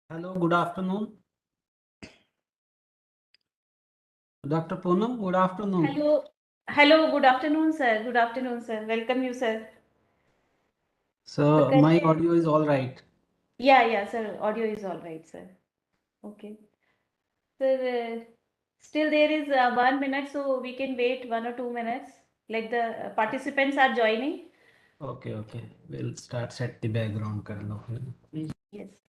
Hello, good afternoon. Dr. Poonam, good afternoon. Hello, good afternoon, sir. Good afternoon, sir. Welcome you, sir. So my audio is all right. Yeah, sir. Audio is all right, sir. Okay. Sir, still there is 1 minute, so we can wait 1 or 2 minutes. Like the participants are joining. Okay. We'll start set the background. कर लो. Yes.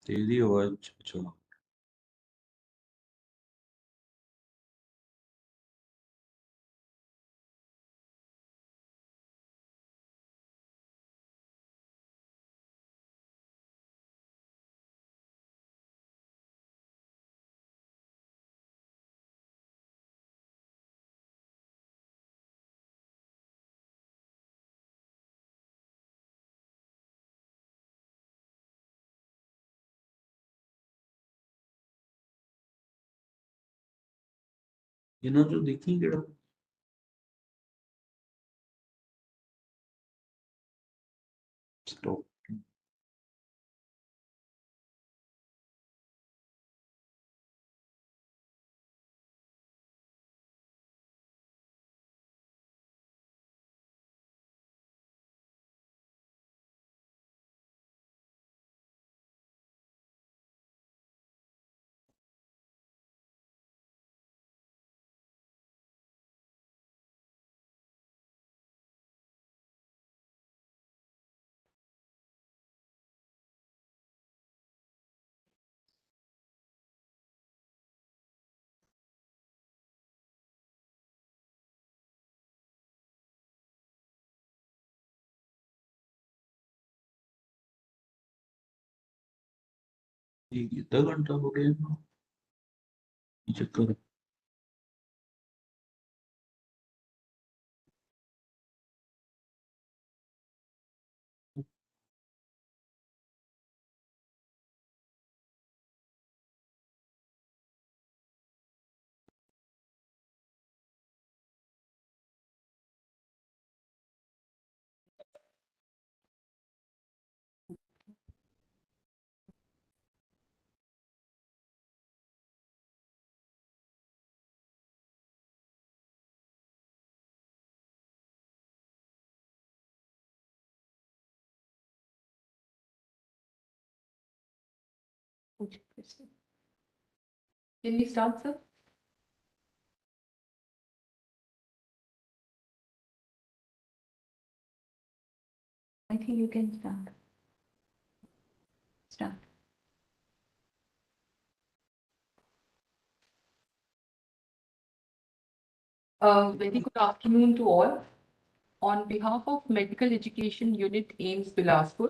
तेरी आवाज अच्छा ਇਹਨਾਂ ਚੋਂ ਦੇਖੀ ਕਿਹੜਾ stop ये कितना घंटा हो गया ना ये चक्कर पूछ question. Can we start, sir? I think you can start. Start. Very good afternoon to all. On behalf of Medical Education Unit AIIMS Bilaspur,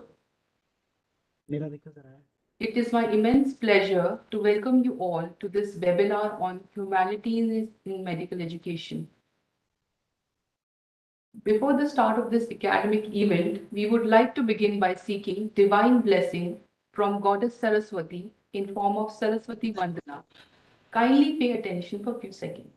मेरा देखो जरा है. it is my immense pleasure to welcome you all to this webinar on humanities in medical education. Before the start of this academic event, we would like to begin by seeking divine blessing from Goddess Saraswati in form of Saraswati Vandana. Kindly pay attention for a few seconds.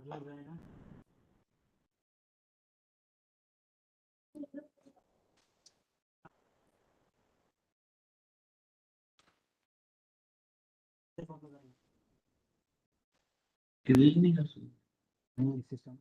लग रहा है ना. Delete नहीं कर सकते. System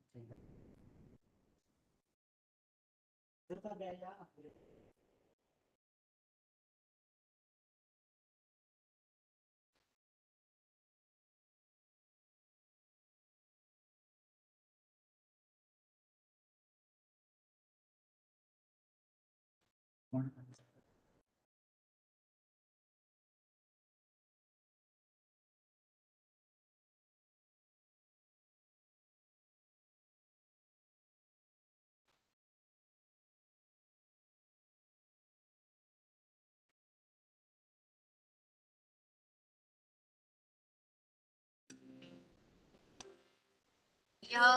या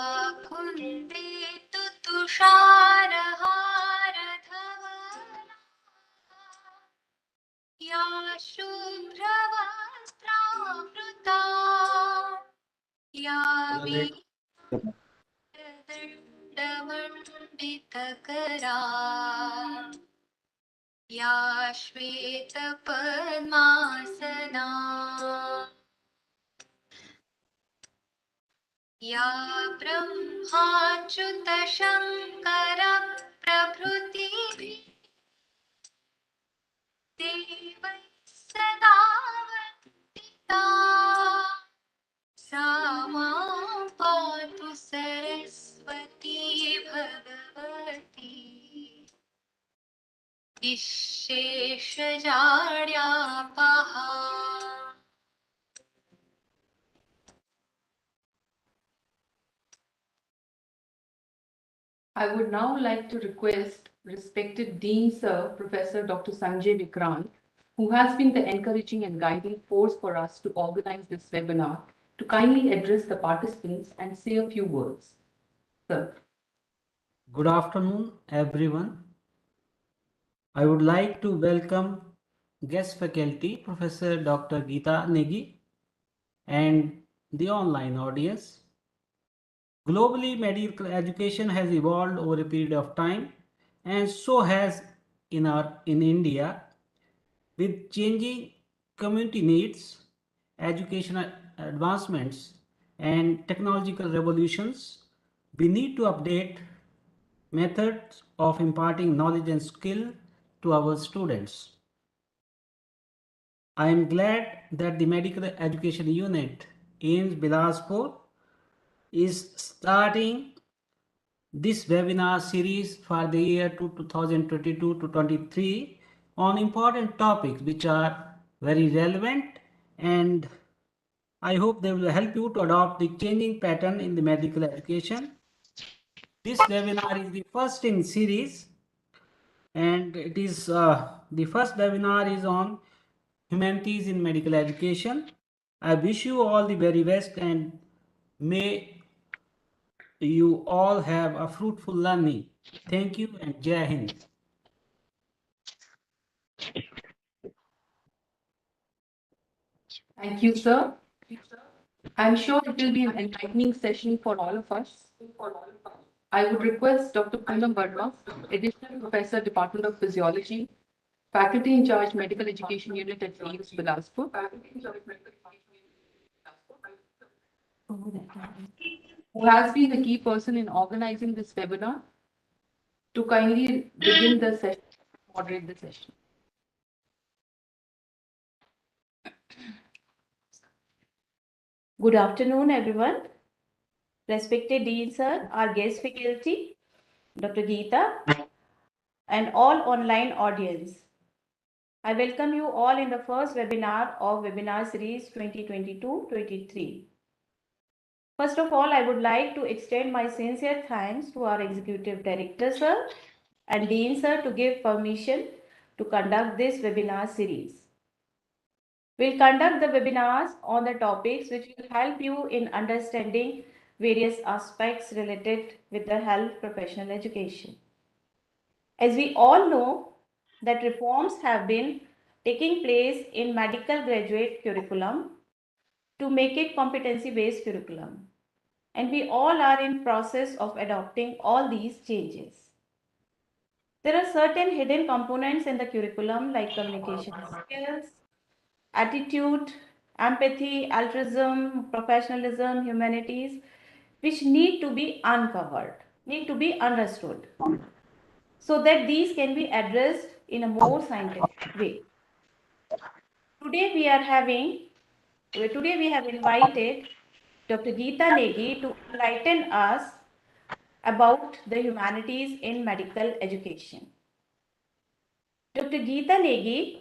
कुन्देतु तुषारहारधवला या शुभ्रवस्त्रावृता या वीरदण्डमण्डितकरा या श्वेतपद्मासना या ब्रह्माच्युतशङ्करप्रभृतिभिः देवैः सदा वन्दिता सा मां पातु Saraswati Bhagwati निःशेषजाड्यापहा. I would now like to request respected Dean Sir, Professor Dr. Sanjay Vikrant, who has been the encouraging and guiding force for us to organize this webinar, to kindly address the participants and say a few words. Sir. Good afternoon, everyone. I would like to welcome guest faculty, Professor Dr. Geeta Negi, and the online audience. Globally, medical education has evolved over a period of time, and so has in India. With changing community needs, educational advancements, and technological revolutions, we need to update methods of imparting knowledge and skill to our students. I am glad that the Medical Education Unit AIIMS Bilaspur is starting this webinar series for the year 2022 to 23 on important topics which are very relevant, and I hope they will help you to adopt the changing pattern in the medical education. This webinar is the first in series, and it is the first webinar is on humanities in medical education. I wish you all the very best, and may you all have a fruitful learning. Thank you and Jai Hind. Thank you, sir. I'm sure it will be an enlightening session for all of us. I would request Dr. Poonam Verma, Additional Professor, Department of Physiology, Faculty in Charge, Medical Education Unit at AIIMS Bilaspur, who has been the key person in organizing this webinar. to kindly begin the session, moderate the session. Good afternoon, everyone. Respected Dean Sir, our guest faculty, Dr. Geeta, and all online audience. I welcome you all in the first webinar of Webinar Series 2022-23. First of all, I would like to extend my sincere thanks to our Executive Director, Sir, and Dean, Sir, to give permission to conduct this webinar series. We'll conduct the webinars on the topics which will help you in understanding various aspects related with the health professional education. As we all know that reforms have been taking place in medical graduate curriculum to make it competency-based curriculum. And we all are in process of adopting all these changes. There are certain hidden components in the curriculum like communication skills, attitude, empathy, altruism, professionalism, humanities, which need to be uncovered, need to be understood, so that these can be addressed in a more scientific way. Today we have invited Dr. Geeta Negi to enlighten us about the humanities in medical education. Dr. Geeta Negi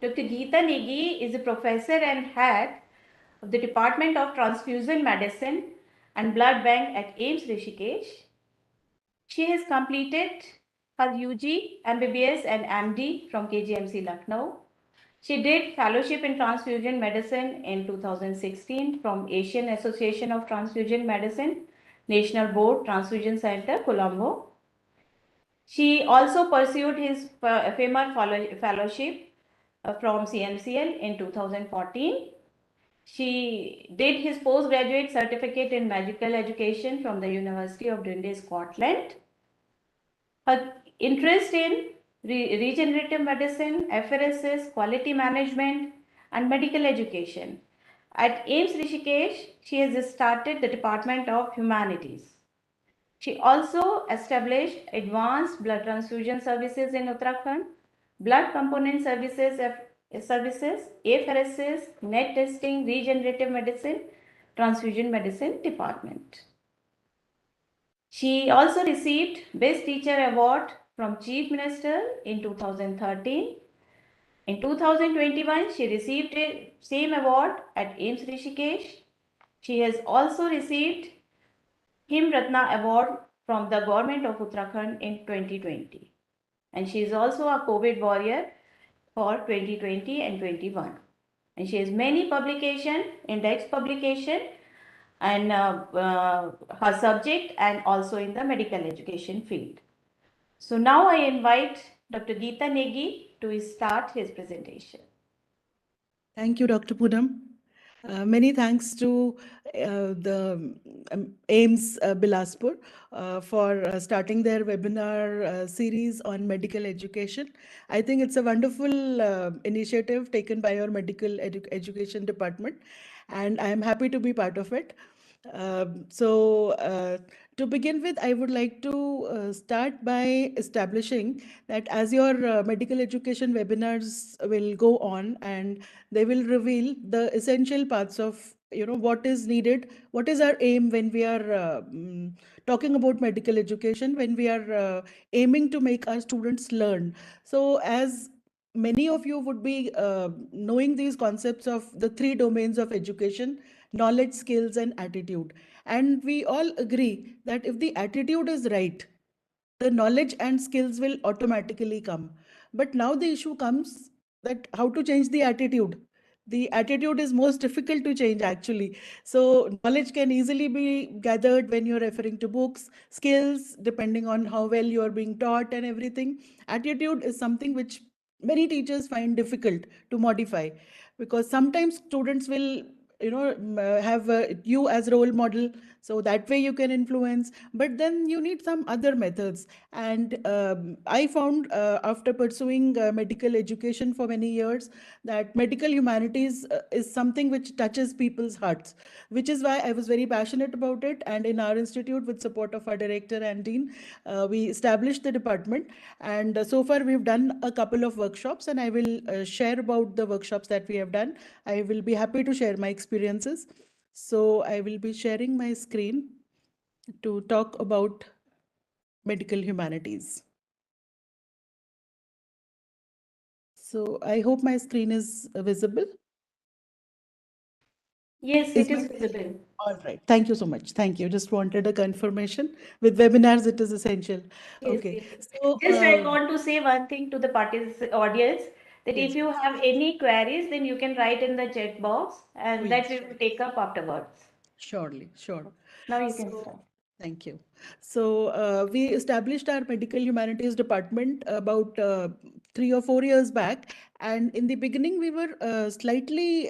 Dr. Geeta Negi is a professor and head of the Department of Transfusion Medicine and Blood Bank at AIIMS Rishikesh. She has completed her UG, MBBS and MD from KGMC Lucknow. She did fellowship in transfusion medicine in 2016 from Asian Association of Transfusion Medicine, National Board Transfusion Center, Colombo. She also pursued his FEMAR fellowship from CMCL in 2014. She did his postgraduate certificate in medical education from the University of Dundee, Scotland. Her interest in regenerative medicine, FRSS, quality management, and medical education. At AIIMS Rishikesh, she has started the Department of Humanities. She also established advanced blood transfusion services in Uttarakhand, blood component services, AFRSS, net testing, regenerative medicine, transfusion medicine department. She also received Best Teacher Award from Chief Minister in 2013. In 2021, she received a same award at AIIMS Rishikesh. She has also received Him Ratna Award from the Government of Uttarakhand in 2020. And she is also a COVID warrior for 2020 and 21. And she has many publication, index publication, and her subject and also in the medical education field. So now I invite Dr. Geeta Negi to start his presentation. Thank you, Dr. Poonam. Many thanks to the AIIMS Bilaspur for starting their webinar series on medical education. I think it's a wonderful initiative taken by our medical education department, and I am happy to be part of it. To begin with, I would like to start by establishing that as your medical education webinars will go on, and they will reveal the essential parts of what is needed, what is our aim when we are talking about medical education, when we are aiming to make our students learn. So as many of you would be knowing these concepts of the three domains of education: knowledge, skills, and attitude. And we all agree that if the attitude is right, the knowledge and skills will automatically come. But now the issue comes that how to change the attitude. The attitude is most difficult to change, actually. So knowledge can easily be gathered when you're referring to books. Skills, depending on how well you are being taught and everything. Attitude is something which many teachers find difficult to modify, because sometimes students will have you as role model, so that way you can influence. But then you need some other methods. And I found, after pursuing medical education for many years, that medical humanities is something which touches people's hearts, which is why I was very passionate about it. And in our institute, with support of our director and dean, we established the department. And so far we've done a couple of workshops, and I will share about the workshops that we have done. I will be happy to share my experiences. So I will be sharing my screen to talk about medical humanities. So I hope my screen is visible. Yes, Is it is my visible. All right. Thank you so much. Thank you. Just wanted a confirmation. With webinars, it is essential. Yes, Okay. yes. So, Just I want to say one thing to the audience, that if yes, you have any queries, then you can write in the chat box, oh, and that yes, we will take up afterwards. surely, sure. Now you can So, start. thank you. So, we established our medical humanities department about 3 or 4 years back. And in the beginning, we were slightly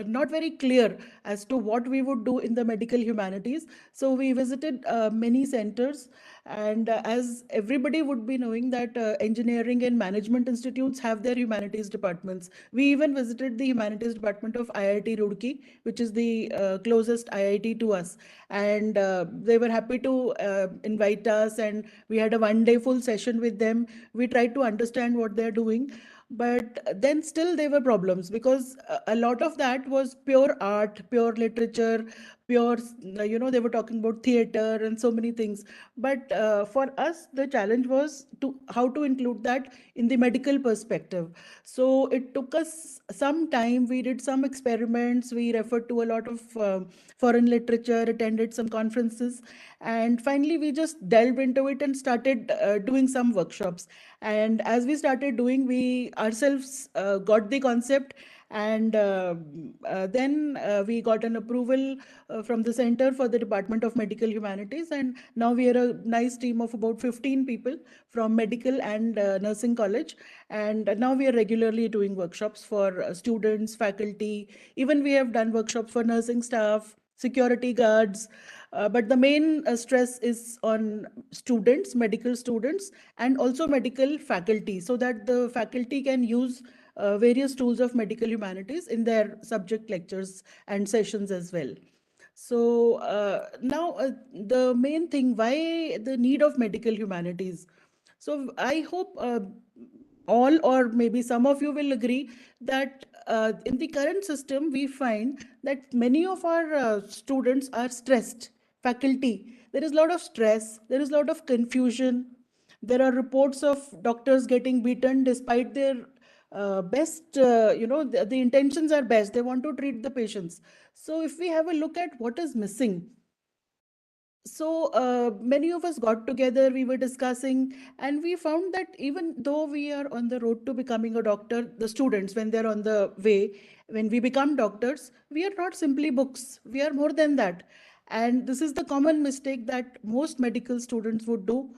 not very clear as to what we would do in the medical humanities. So, we visited many centers. And as everybody would be knowing, that engineering and management institutes have their humanities departments. We even visited the humanities department of IIT Roorkee, which is the closest IIT to us. And they were happy to invite us, and we had a 1 day full session with them. We tried to understand what they're doing. But then still there were problems, because a lot of that was pure art, pure literature, pure, they were talking about theater and so many things. But for us, the challenge was to how to include that in the medical perspective. So it took us some time. We did some experiments. We referred to a lot of foreign literature, attended some conferences, and finally we just delved into it and started doing some workshops. And as we started doing, we ourselves got the concept. And then we got an approval from the Center for the Department of Medical Humanities. And now we are a nice team of about 15 people from medical and nursing college. And now we are regularly doing workshops for students, faculty. Even we have done workshops for nursing staff, security guards. But the main stress is on students, medical students, and also medical faculty, so that the faculty can use various tools of medical humanities in their subject lectures and sessions as well. So now the main thing, why the need of medical humanities? So I hope all, or maybe some of you will agree, that in the current system, we find that many of our students are stressed. Faculty, there is a lot of stress, there is a lot of confusion. There are reports of doctors getting beaten despite their best, the intentions are best. They want to treat the patients. So if we have a look at what is missing, so many of us got together, we were discussing, and we found that even though we are on the road to becoming a doctor, the students, when they're on the way, when we become doctors, we are not simply books, we are more than that. And this is the common mistake that most medical students would do.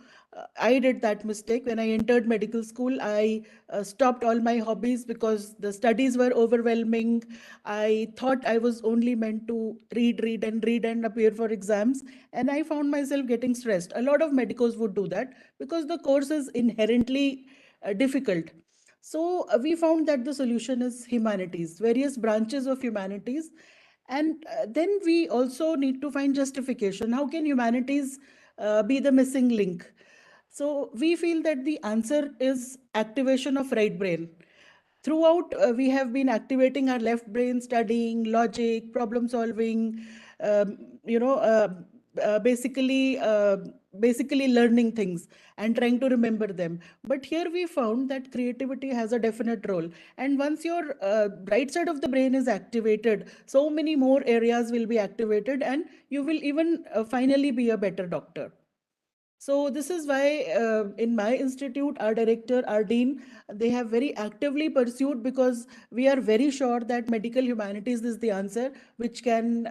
I did that mistake when I entered medical school. I stopped all my hobbies because the studies were overwhelming. I thought I was only meant to read and appear for exams. And I found myself getting stressed. A lot of medicos would do that because the course is inherently difficult. So we found that the solution is humanities, various branches of humanities. And then we also need to find justification. How can humanities be the missing link? So we feel that the answer is activation of right brain. Throughout, we have been activating our left brain, studying, logic, problem solving, um, you know, uh, basically, basically learning things and trying to remember them. But here we found that creativity has a definite role. And once your right side of the brain is activated, so many more areas will be activated, and you will even finally be a better doctor. So this is why in my institute, our director, our dean, they have very actively pursued, because we are very sure that medical humanities is the answer which can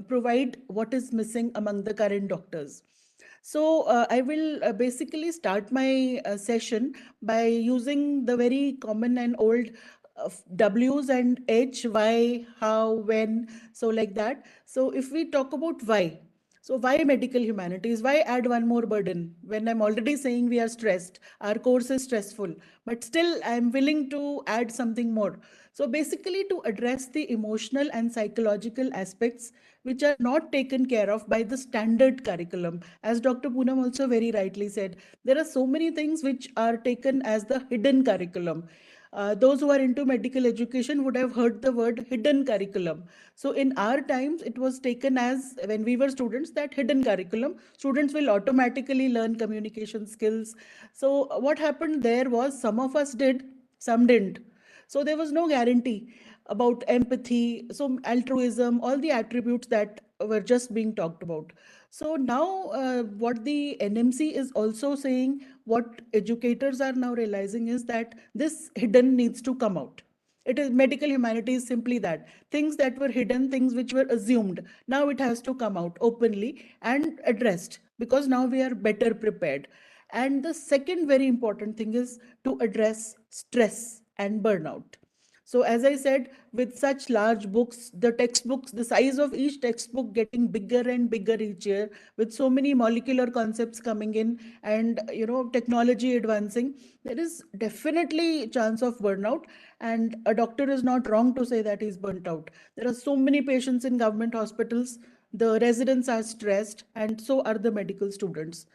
provide what is missing among the current doctors. So I will basically start my session by using the very common and old W's and H, why, how, when, so like that. So if we talk about why, so why medical humanities? Why add one more burden when I'm already saying we are stressed? Our course is stressful, but still I'm willing to add something more. So basically, to address the emotional and psychological aspects which are not taken care of by the standard curriculum. As Dr. Poonam also very rightly said, there are so many things which are taken as the hidden curriculum. Those who are into medical education would have heard the word hidden curriculum. So in our times, it was taken as, when we were students, that hidden curriculum, students will automatically learn communication skills. So what happened there was, some of us did, some didn't. So there was no guarantee about empathy, so altruism, all the attributes that were just being talked about. So now, what the NMC is also saying, what educators are now realizing is that this hidden needs to come out. It is medical humanities, simply that things that were hidden, things which were assumed, now it has to come out openly and addressed, because now we are better prepared. And the second very important thing is to address stress and burnout. So as I said, with such large books, the textbooks, the size of each textbook getting bigger and bigger each year, with so many molecular concepts coming in, and technology advancing, there is definitely chance of burnout. And a doctor is not wrong to say that he's burnt out. There are so many patients in government hospitals, the residents are stressed, and so are the medical students.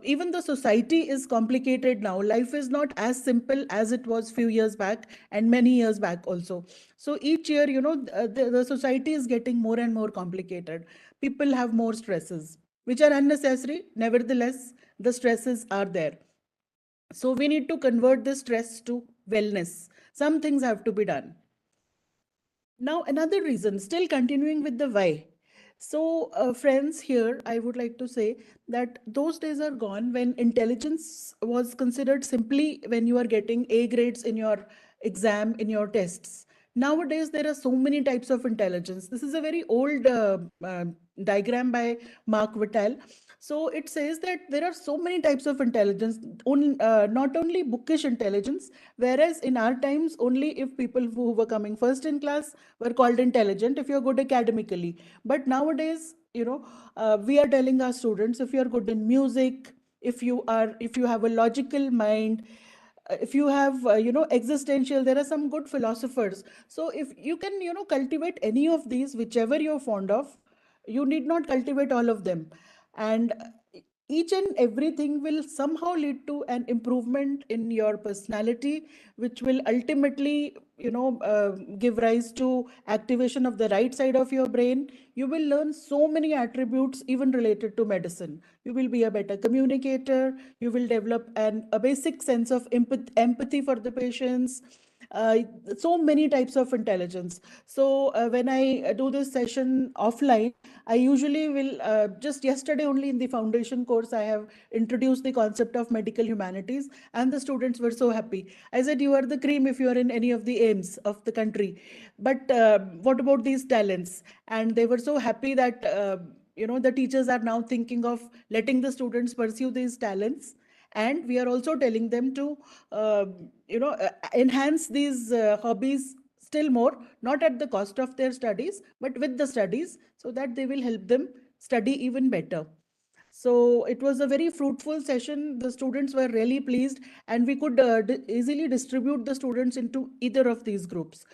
Even the society is complicated now. Life is not as simple as it was few years back, and many years back also. So each year, the society is getting more and more complicated. People have more stresses which are unnecessary. Nevertheless, the stresses are there. So we need to convert this stress to wellness. Some things have to be done. Now, another reason, still continuing with the why. So, friends, here I would like to say that those days are gone when intelligence was considered simply when you are getting A grades in your exam, in your tests. Nowadays, there are so many types of intelligence. This is a very old diagram by Mark Vitale. So it says that there are so many types of intelligence, not only bookish intelligence, whereas in our times, only if people who were coming first in class were called intelligent, if you're good academically. But nowadays, we are telling our students, if you're good in music, if you have a logical mind, if you have existential, there are some good philosophers. So if you can cultivate any of these, whichever you're fond of, you need not cultivate all of them. And each and everything will somehow lead to an improvement in your personality, which will ultimately give rise to activation of the right side of your brain. You will learn so many attributes even related to medicine. You will be a better communicator. You will develop a basic sense of empathy for the patients. uh, so many types of intelligence. So when I do this session offline, I usually will, just yesterday only in the foundation course, I have introduced the concept of medical humanities, and the students were so happy. I said, you are the cream if you are in any of the AIIMS of the country. But what about these talents? And they were so happy that, the teachers are now thinking of letting the students pursue these talents. And we are also telling them to enhance these hobbies still more, not at the cost of their studies, but with the studies, so that they will help them study even better. So it was a very fruitful session. The students were really pleased, and we could easily distribute the students into either of these groups,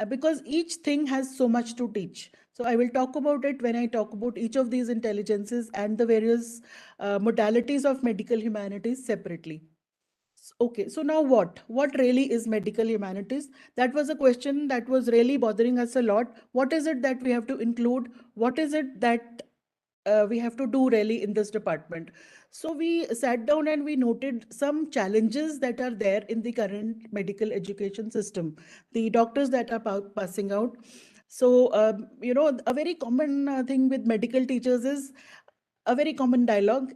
because each thing has so much to teach. So I will talk about it when I talk about each of these intelligences and the various modalities of medical humanities separately. Okay, so now what? What really is medical humanities? That was a question that was really bothering us a lot. What is it that we have to include? What is it that we have to do really in this department? So we sat down and we noted some challenges that are there in the current medical education system, the doctors that are passing out. So, a very common thing with medical teachers is a very common dialogue,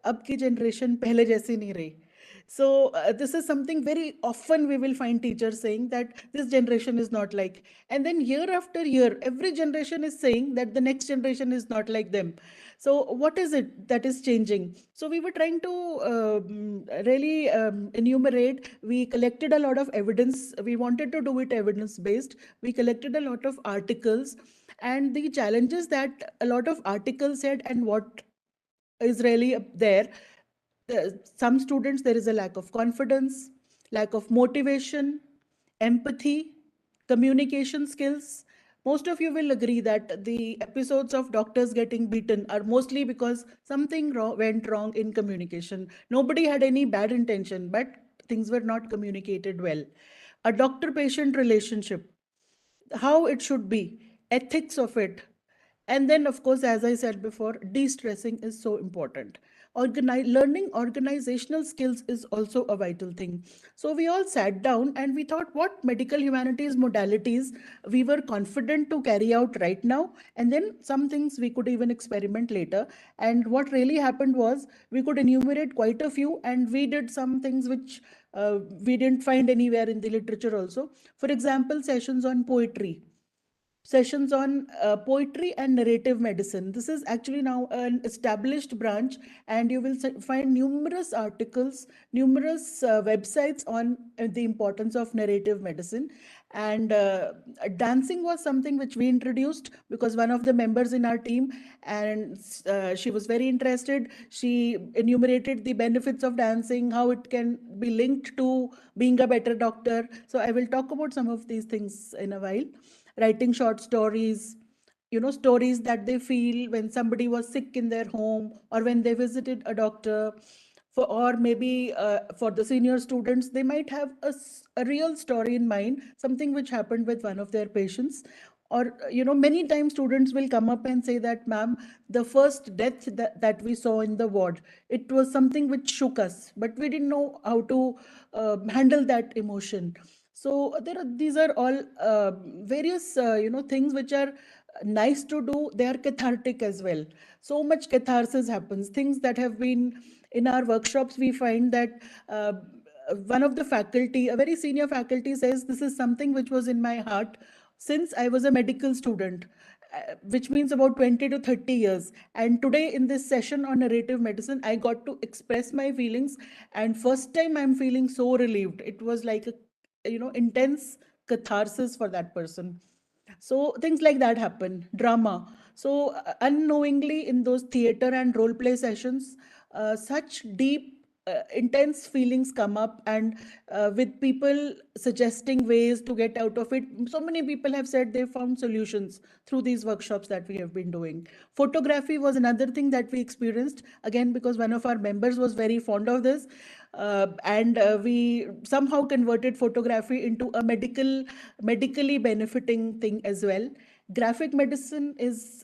अब की generation पहले जैसी नहीं रही. So this is something very often we will find teachers saying that this generation is not like, and then year after year, every generation is saying that the next generation is not like them. So what is it that is changing? So we were trying to really enumerate. We collected a lot of evidence. We wanted to do it evidence based. We collected a lot of articles, and the challenges that a lot of articles said and what is really up there. Some students, there is a lack of confidence, lack of motivation, empathy, communication skills. Most of you will agree that the episodes of doctors getting beaten are mostly because something went wrong in communication. Nobody had any bad intention, but things were not communicated well. A doctor patient relationship, how it should be, ethics of it. And then, of course, as I said before, de-stressing is so important. Learning organizational skills is also a vital thing. So we all sat down and we thought what medical humanities modalities we were confident to carry out right now, and then some things we could even experiment later. And what really happened was we could enumerate quite a few, and we did some things which we didn't find anywhere in the literature also. For example, sessions on poetry, sessions on poetry and narrative medicine. This is actually now an established branch, and you will find numerous articles, numerous websites on the importance of narrative medicine. And dancing was something which we introduced because one of the members in our team, and she was very interested. She enumerated the benefits of dancing, how it can be linked to being a better doctor. So I will talk about some of these things in a while. Writing short stories, stories that they feel when somebody was sick in their home or when they visited a doctor. Or maybe for the senior students, they might have a real story in mind, something which happened with one of their patients. Or many times students will come up and say that, ma'am, the first death that we saw in the ward, it was something which shook us, but we didn't know how to handle that emotion. So these are all various things which are nice to do. They are cathartic as well. So much catharsis happens. Things that have been in our workshops, we find that one of the faculty, a very senior faculty, says this is something which was in my heart since I was a medical student, which means about 20 to 30 years. And today in this session on narrative medicine, I got to express my feelings. And first time I'm feeling so relieved. It was like a intense catharsis for that person. So things like that happen. Drama. So unknowingly in those theater and role play sessions, such deep intense feelings come up, and with people suggesting ways to get out of it. So many people have said they found solutions through these workshops that we have been doing. Photography was another thing that we experienced, again because one of our members was very fond of this. And we somehow converted photography into a medically benefiting thing as well. Graphic medicine is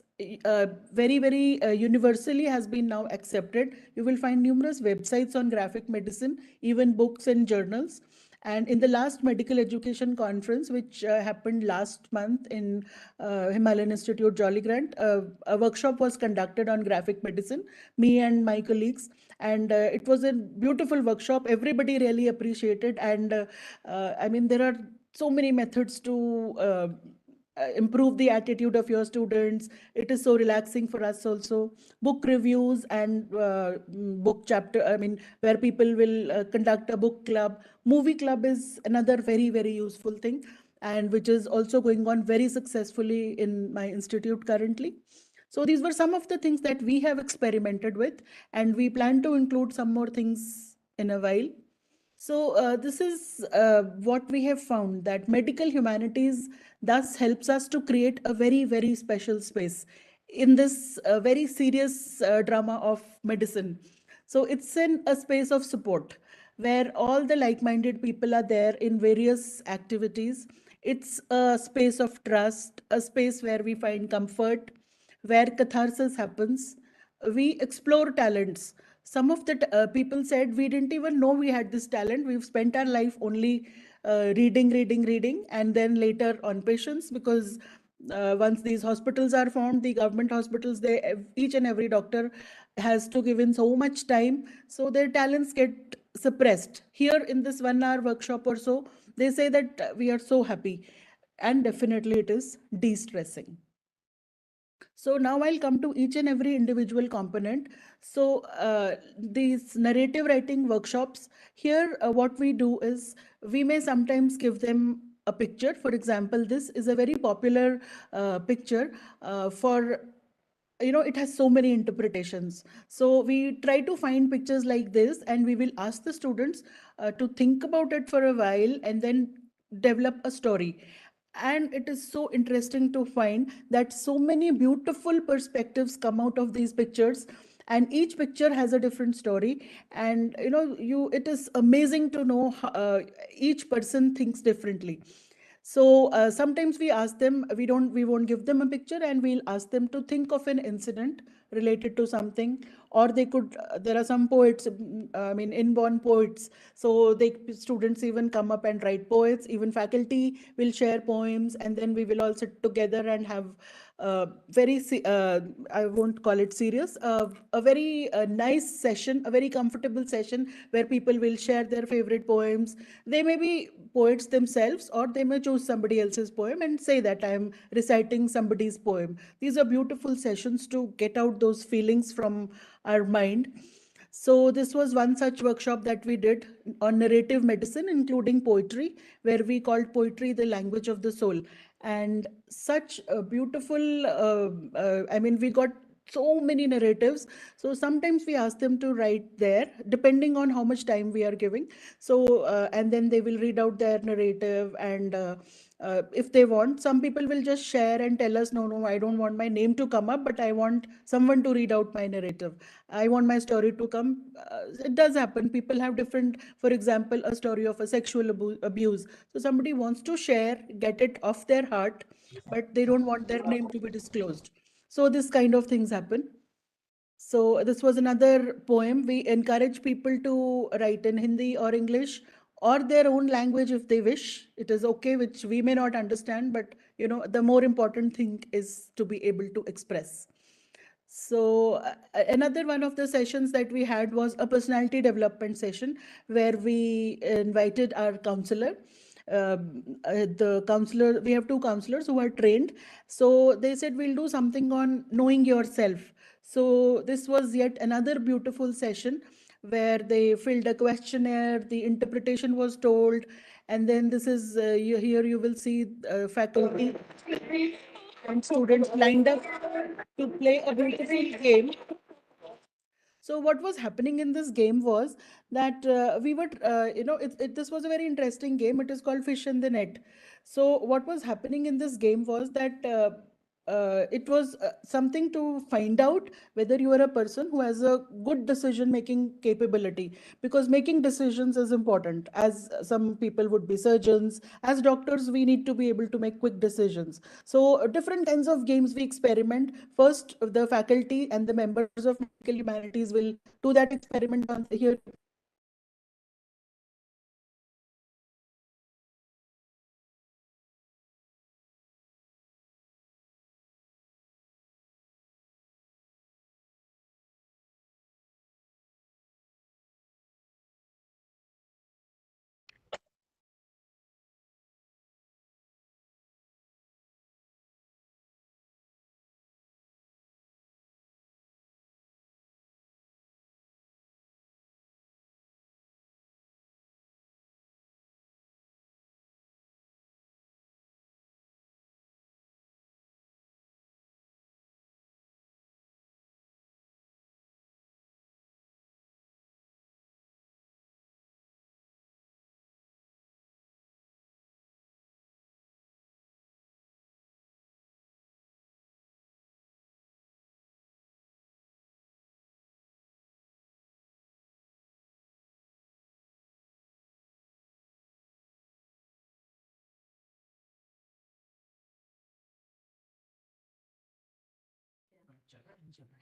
very universally has been now accepted. You will find numerous websites on graphic medicine, even books and journals. And in the last medical education conference, which happened last month in Himalayan Institute, Jolly Grant, a workshop was conducted on graphic medicine, me and my colleagues. And it was a beautiful workshop. Everybody really appreciated. And I mean, there are so many methods to improve the attitude of your students. It is so relaxing for us also. Book reviews and book chapter, I mean, where people will conduct a book club. Movie club is another very useful thing, and which is also going on very successfully in my institute currently. So these were some of the things that we have experimented with, and we plan to include some more things in a while. So this is what we have found, that medical humanities thus helps us to create a very special space in this very serious drama of medicine. So it's a space of support where all the like-minded people are there in various activities. It's a space of trust, a space where we find comfort, where catharsis happens. We explore talents. Some of the people said we didn't even know we had this talent. We've spent our life only reading, and then later on patients, because once these hospitals are formed, the government hospitals, each and every doctor has to give in so much time. So their talents get suppressed. Here in this 1 hour workshop or so, they say that we are so happy. And definitely it is de-stressing. So now I'll come to each and every individual component. So these narrative writing workshops, here what we do is we may sometimes give them a picture. For example, this is a very popular picture for, it has so many interpretations. So we try to find pictures like this, and we will ask the students to think about it for a while and then develop a story. And it is so interesting to find that so many beautiful perspectives come out of these pictures, and each picture has a different story. And it is amazing to know how, each person thinks differently. So sometimes we ask them, we won't give them a picture, and we'll ask them to think of an incident related to something. Or they could, there are some poets, I mean, inborn poets. So students even come up and write poets. Even faculty will share poems, and then we will all sit together and have I won't call it serious, a very nice session, a very comfortable session where people will share their favorite poems. They may be poets themselves, or they may choose somebody else's poem and say that I am reciting somebody's poem. These are beautiful sessions to get out those feelings from our mind. So this was one such workshop that we did on narrative medicine, including poetry, where we called poetry the language of the soul. And such a beautiful, I mean, we got so many narratives. So sometimes we ask them to write there, depending on how much time we are giving. So, and then they will read out their narrative. And if they want, some people will just share and tell us, no, I don't want my name to come up, but I want someone to read out my narrative. I want my story to come. It does happen. People have different, for example, a story of a sexual abuse. So somebody wants to share, get it off their heart, but they don't want their name to be disclosed. So this kind of things happen. So this was another poem. We encourage people to write in Hindi or English or their own language if they wish. It is okay, which we may not understand, but the more important thing is to be able to express. So another one of the sessions that we had was a personality development session where we invited our counselor. The counselor, we have two counselors who are trained. So they said we'll do something on knowing yourself. So this was yet another beautiful session where they filled a questionnaire, the interpretation was told, and then this is, here you will see faculty and students lined up to play a beautiful game. So what was happening in this game was that we were, this was a very interesting game. It is called Fish in the Net. So what was happening in this game was that it was something to find out whether you are a person who has a good decision making capability, because making decisions is important. As some people would be surgeons, as doctors we need to be able to make quick decisions. So different kinds of games we experiment. First, the faculty and the members of medical humanities will do that experiment on here.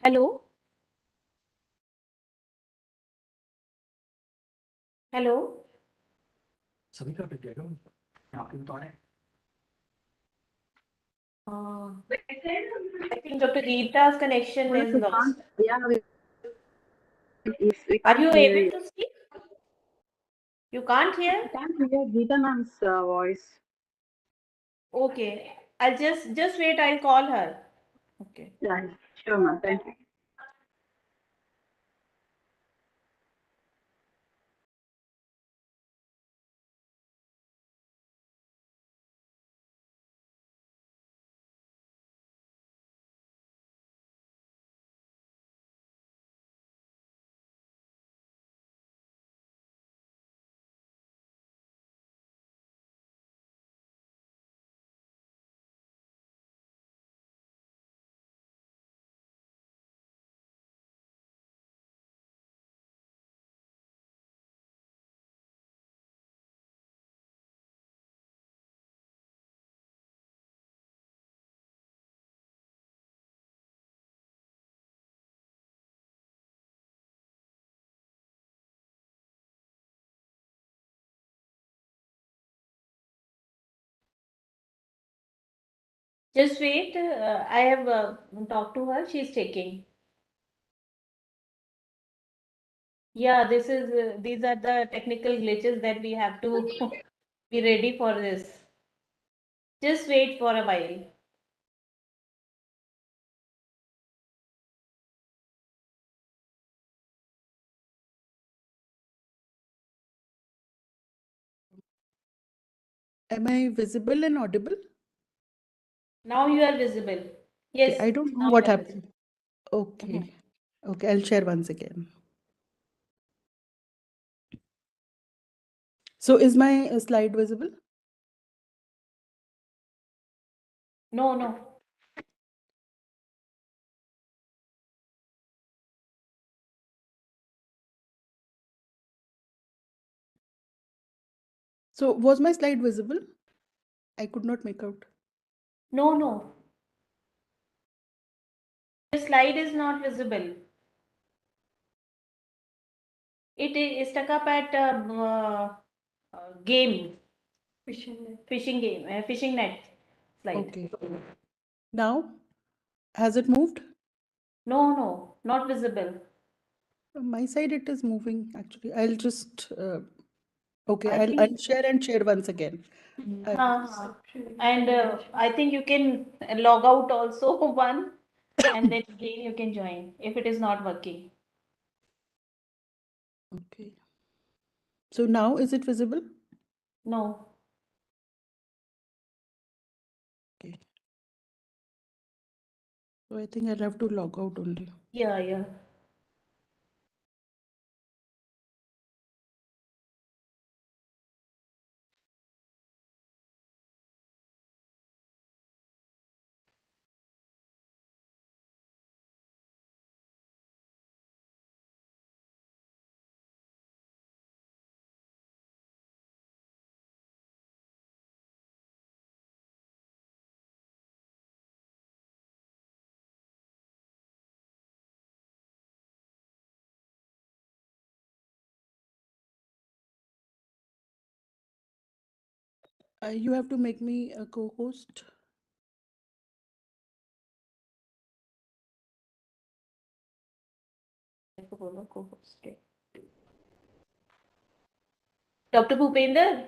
Hello? Hello? सभी का pick है आपके बता रहे I think Dr. Geeta's connection is lost. Yeah, Are you able to speak? You can't hear? I can't hear Geeta ma'am's voice. Okay. I'll just wait, I'll call her. Okay. Yeah, sure, ma'am. Thank you. Just wait. I have talked to her. She's taking. Yeah, these are the technical glitches that we have to be ready for this. Just wait for a while. Am I visible and audible? Now you are visible. Okay, Yes. I don't know now what you are happened. visible. Okay. Okay, I'll share once again. So is my slide visible? No, no. So was my slide visible? I could not make out. No, no. The slide is not visible. It is stuck up at game. Fishing game. Fishing net slide. Okay. Now, has it moved? No, no. Not visible. From my side, it is moving actually. I'll just, okay, I I'll think. share and share once again. And I think you can log out also one and then again you can join if it is not working. Okay. So now is it visible? No. Okay. So I think I'll have to log out only. Yeah, yeah. You have to make me a co-host. Dr. Bhupender,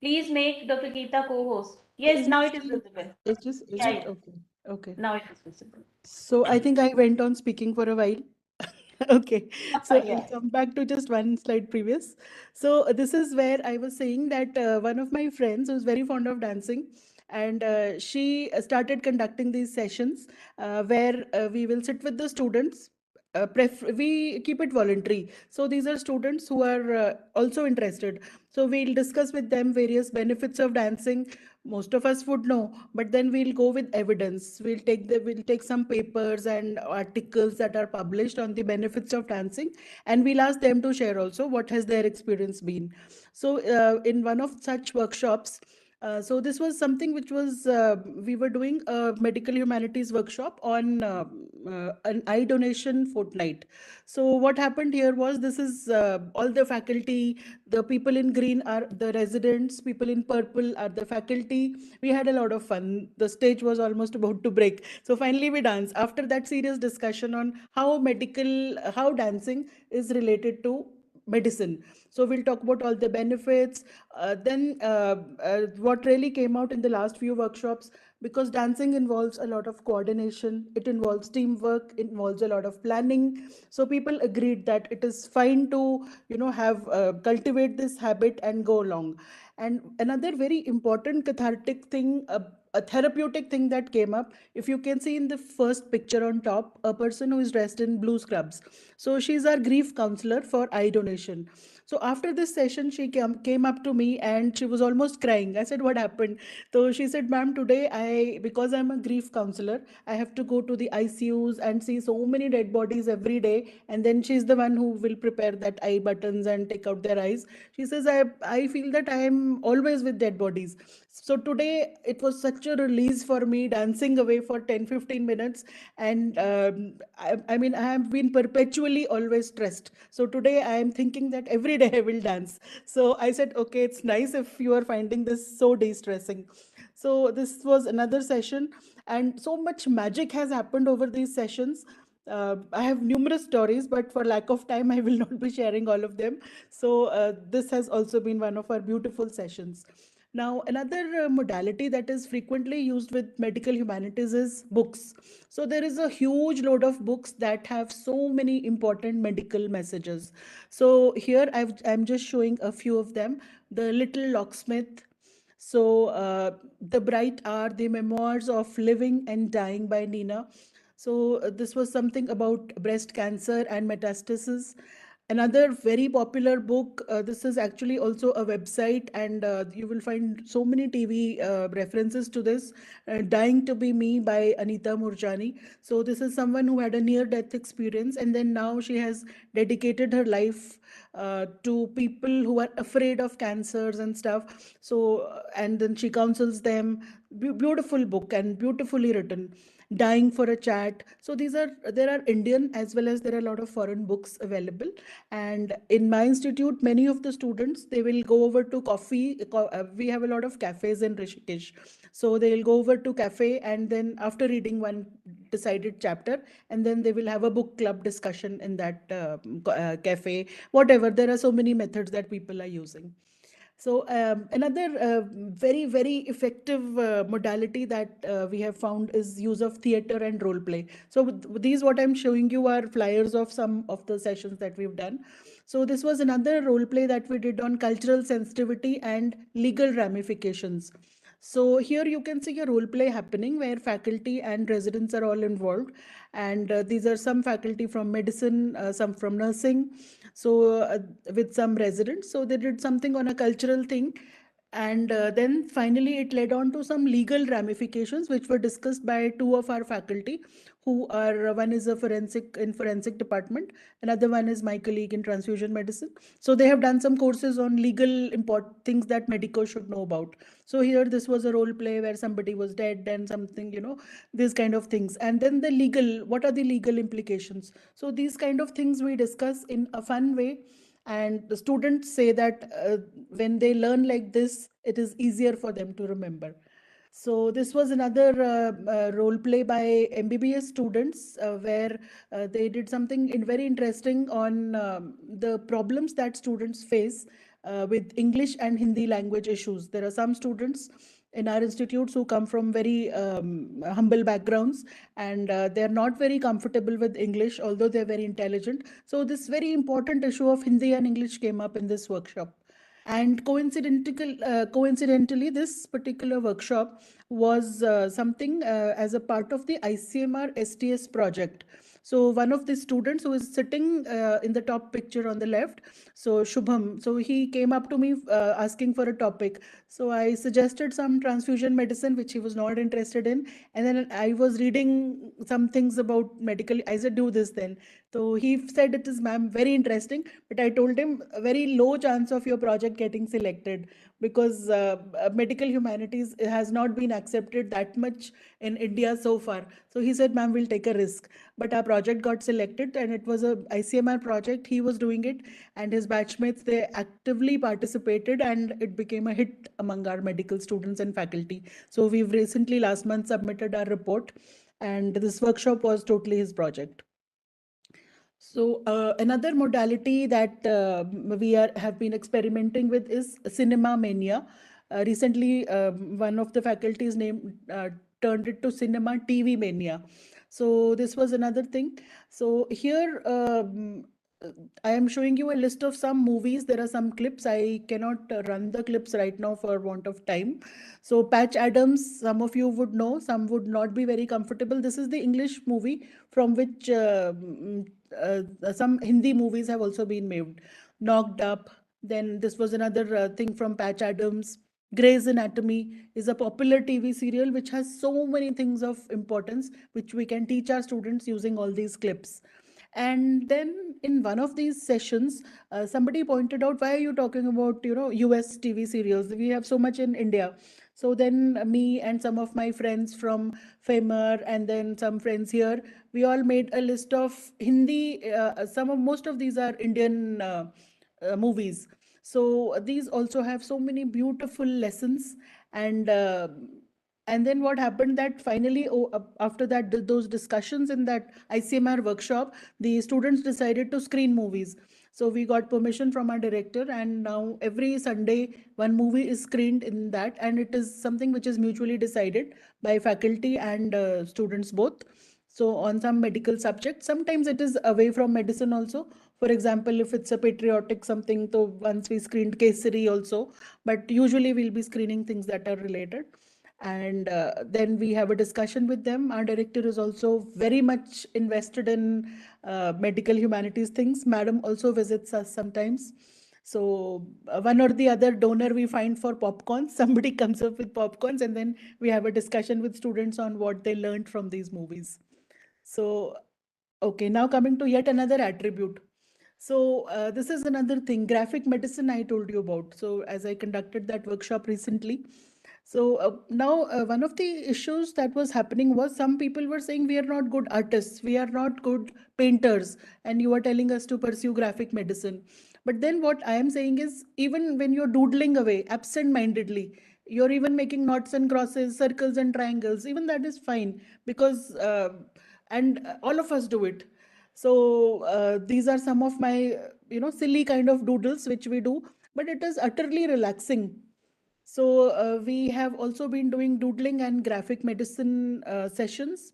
please make Dr. Geeta co-host. Yes, Is now my it is screen, visible. is Yeah, it? yeah. Okay. Okay. Now it is visible. So I think I went on speaking for a while. Okay, so I'll Yeah. come back to just one slide previous. So this is where I was saying that one of my friends who's very fond of dancing, and she started conducting these sessions where we will sit with the students. We keep it voluntary. So these are students who are also interested. So we'll discuss with them various benefits of dancing. Most of us would know, but then we'll go with evidence. We'll take some papers and articles that are published on the benefits of dancing, and we'll ask them to share also what has their experience been. So in one of such workshops, so this was something which was we were doing a medical humanities workshop on an eye donation fortnight. So what happened here was, this is all the faculty, the people in green are the residents, people in purple are the faculty. We had a lot of fun. The stage was almost about to break. So finally we danced. After that serious discussion on how dancing is related to medicine. So we'll talk about all the benefits. What really came out in the last few workshops, because dancing involves a lot of coordination, it involves teamwork, it involves a lot of planning. So people agreed that it is fine to, have cultivate this habit and go along. And another very important cathartic thing, a therapeutic thing that came up, if you can see in the first picture on top, a person who is dressed in blue scrubs. So she's our grief counselor for eye donation. So after this session, she came up to me and she was almost crying. I said, "What happened?" So she said, "Ma'am, today because I'm a grief counselor, I have to go to the ICUs and see so many dead bodies every day. And then she's the one who will prepare that eye buttons and take out their eyes. She says, I feel that I am always with dead bodies. So today it was such a release for me, dancing away for 10-15 minutes. And I mean, I have been perpetually always stressed. So today I am thinking that every day I will dance. So I said, okay, it's nice if you are finding this so de-stressing. So this was another session, and so much magic has happened over these sessions. I have numerous stories, but for lack of time, I will not be sharing all of them. So this has also been one of our beautiful sessions. Now, another modality that is frequently used with medical humanities is books. So there is a huge load of books that have so many important medical messages. So here I'm just showing a few of them. The Little Locksmith. So, The Bright Hour, The Memoirs of Living and Dying by Nina. So, this was something about breast cancer and metastasis. Another very popular book, this is actually also a website, and you will find so many TV references to this, Dying to Be Me by Anita Murjani. So, this is someone who had a near death experience, and then now she has dedicated her life to people who are afraid of cancers and stuff. So, and then she counsels them. Beautiful book and beautifully written. Dying for a Chat. So there are Indian as well as there are a lot of foreign books available. And in my institute, many of the students, they will go over to coffee. We have a lot of cafes in Rishikesh. So they'll go over to cafe, and then after reading one decided chapter, and then they will have a book club discussion in that cafe, whatever. There are so many methods that people are using. So another very effective modality that we have found is use of theater and role play. So these what I'm showing you are flyers of some of the sessions that we've done. So this was another role play that we did on cultural sensitivity and legal ramifications. So here you can see a role play happening where faculty and residents are all involved, and these are some faculty from medicine, some from nursing, so with some residents. So they did something on a cultural thing, and then finally it led on to some legal ramifications which were discussed by two of our faculty, who are, one is a forensic department, another one is my colleague in transfusion medicine. So they have done some courses on legal important things that medicos should know about. So here this was a role play where somebody was dead and something, these kind of things. And then the legal, what are the legal implications? So these kind of things we discuss in a fun way, and the students say that when they learn like this, it is easier for them to remember. So this was another role play by MBBS students, where they did something very interesting on the problems that students face with English and Hindi language issues. There are some students in our institutes who come from very humble backgrounds, and they're not very comfortable with English, although they're very intelligent. So this very important issue of Hindi and English came up in this workshop. And coincidentally, this particular workshop was something as a part of the ICMR STS project. So one of the students who is sitting in the top picture on the left, so Shubham, so he came up to me asking for a topic. So I suggested some transfusion medicine, which he was not interested in. And then I was reading some things about medical. I said, do this then. So he said, it is, ma'am, very interesting. But I told him, a very low chance of your project getting selected, because medical humanities has not been accepted that much in India so far. So he said, ma'am, we'll take a risk. But our project got selected, and it was a ICMR project. He was doing it, and his batchmates, they actively participated, and it became a hit among our medical students and faculty. So we've recently, last month, submitted our report, and this workshop was totally his project. So another modality that have been experimenting with is cinema mania. Recently, one of the faculties named turned it to cinema TV mania. So this was another thing. So here I am showing you a list of some movies. There are some clips. I cannot run the clips right now for want of time. So Patch Adams, some of you would know, some would not be very comfortable. This is the English movie from which some Hindi movies have also been made. Knocked Up. Then this was another thing from Patch Adams. Grey's Anatomy is a popular TV serial which has so many things of importance which we can teach our students using all these clips. And then in one of these sessions, somebody pointed out, why are you talking about, US TV serials? We have so much in India. So then me and some of my friends from FEMR and then some friends here, we all made a list of Hindi, most of these are Indian movies. So these also have so many beautiful lessons. And then what happened that finally, after that, those discussions in that ICMR workshop, the students decided to screen movies. So we got permission from our director, and now every Sunday, one movie is screened in that, and it is something which is mutually decided by faculty and students both. So on some medical subjects, sometimes it is away from medicine also. For example, if it's a patriotic something, so once we screened Kesari also, but usually we'll be screening things that are related. And then we have a discussion with them. Our director is also very much invested in medical humanities things. Madam also visits us sometimes. So one or the other donor we find for popcorns, somebody comes up with popcorns, and then we have a discussion with students on what they learned from these movies. So, okay, now coming to yet another attribute. So this is another thing, graphic medicine I told you about. So as I conducted that workshop recently, so now one of the issues that was happening was some people were saying we are not good artists, we are not good painters, and you are telling us to pursue graphic medicine. But then what I am saying is, even when you're doodling away absent-mindedly, you're even making knots and crosses, circles and triangles, even that is fine, because and all of us do it. So these are some of my silly kind of doodles which we do, but it is utterly relaxing. So we have also been doing doodling and graphic medicine sessions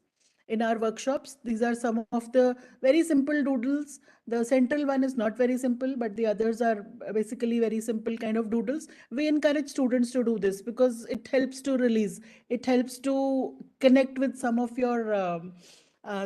in our workshops. These are some of the very simple doodles. The central one is not very simple, but the others are basically very simple kind of doodles. We encourage students to do this because it helps to release. It helps to connect with some of your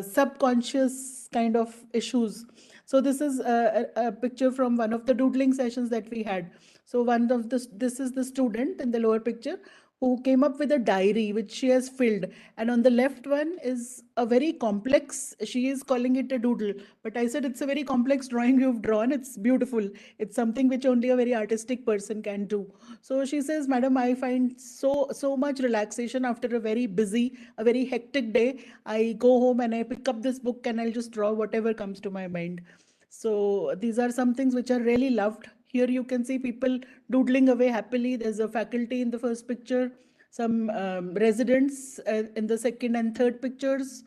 subconscious kind of issues. So this is a picture from one of the doodling sessions that we had. So this is the student in the lower picture who came up with a diary which she has filled, and on the left one is a very complex, she is calling it a doodle, but I said it's a very complex drawing you've drawn. It's beautiful. It's something which only a very artistic person can do. So she says, madam, I find so much relaxation after a very busy, a very hectic day. I go home and I pick up this book and I'll just draw whatever comes to my mind. So these are some things which are really loved. Here you can see people doodling away happily. There's a faculty in the first picture, some residents in the second and third pictures.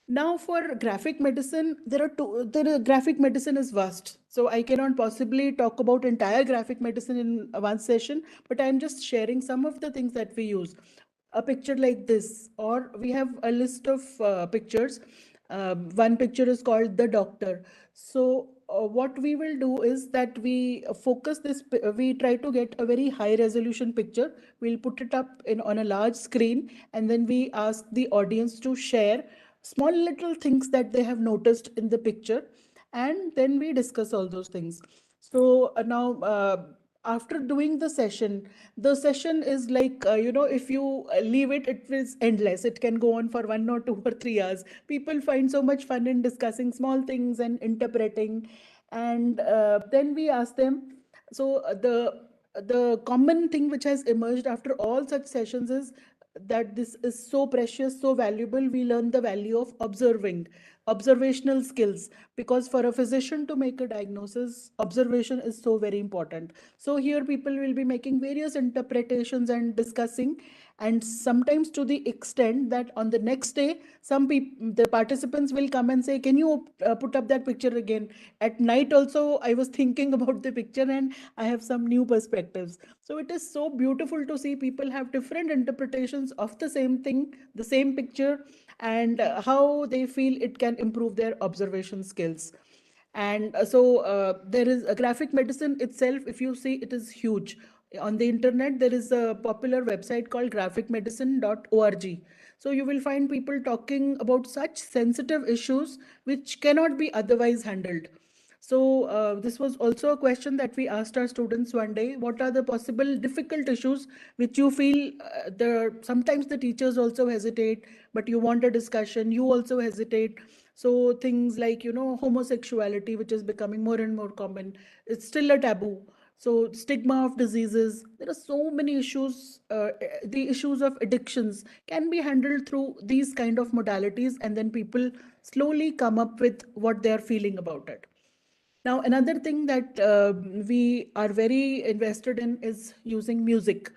Now for graphic medicine, the graphic medicine is vast. So I cannot possibly talk about entire graphic medicine in one session, but I'm just sharing some of the things that we use. A picture like this, or we have a list of pictures. One picture is called The Doctor. So what we will do is that we focus this, we try to get a very high resolution picture. We'll put it up on a large screen, and then we ask the audience to share small little things that they have noticed in the picture, and then we discuss all those things. So now after doing the session is like if you leave it, it is endless. It can go on for 1 or 2 or 3 hours. People find so much fun in discussing small things and interpreting. And then we ask them, so the common thing which has emerged after all such sessions is that this is so precious, so valuable. We learn the value of observing. observational skills, because for a physician to make a diagnosis, observation is so very important. So here people will be making various interpretations and discussing, and sometimes to the extent that on the next day some people, the participants will come and say, can you put up that picture again? At night also I was thinking about the picture and I have some new perspectives. So it is so beautiful to see people have different interpretations of the same thing, the same picture, and how they feel it can improve their observation skills. And there is a graphic medicine itself, if you see, it is huge. On the internet there is a popular website called graphicmedicine.org. So you will find people talking about such sensitive issues which cannot be otherwise handled. So this was also a question that we asked our students one day. What are the possible difficult issues which you feel sometimes the teachers also hesitate, but you want a discussion, you also hesitate. So things like, homosexuality, which is becoming more and more common, it's still a taboo. So stigma of diseases, there are so many issues. The issues of addictions can be handled through these kind of modalities, and then people slowly come up with what they are feeling about it. Now, another thing that we are very invested in is using music.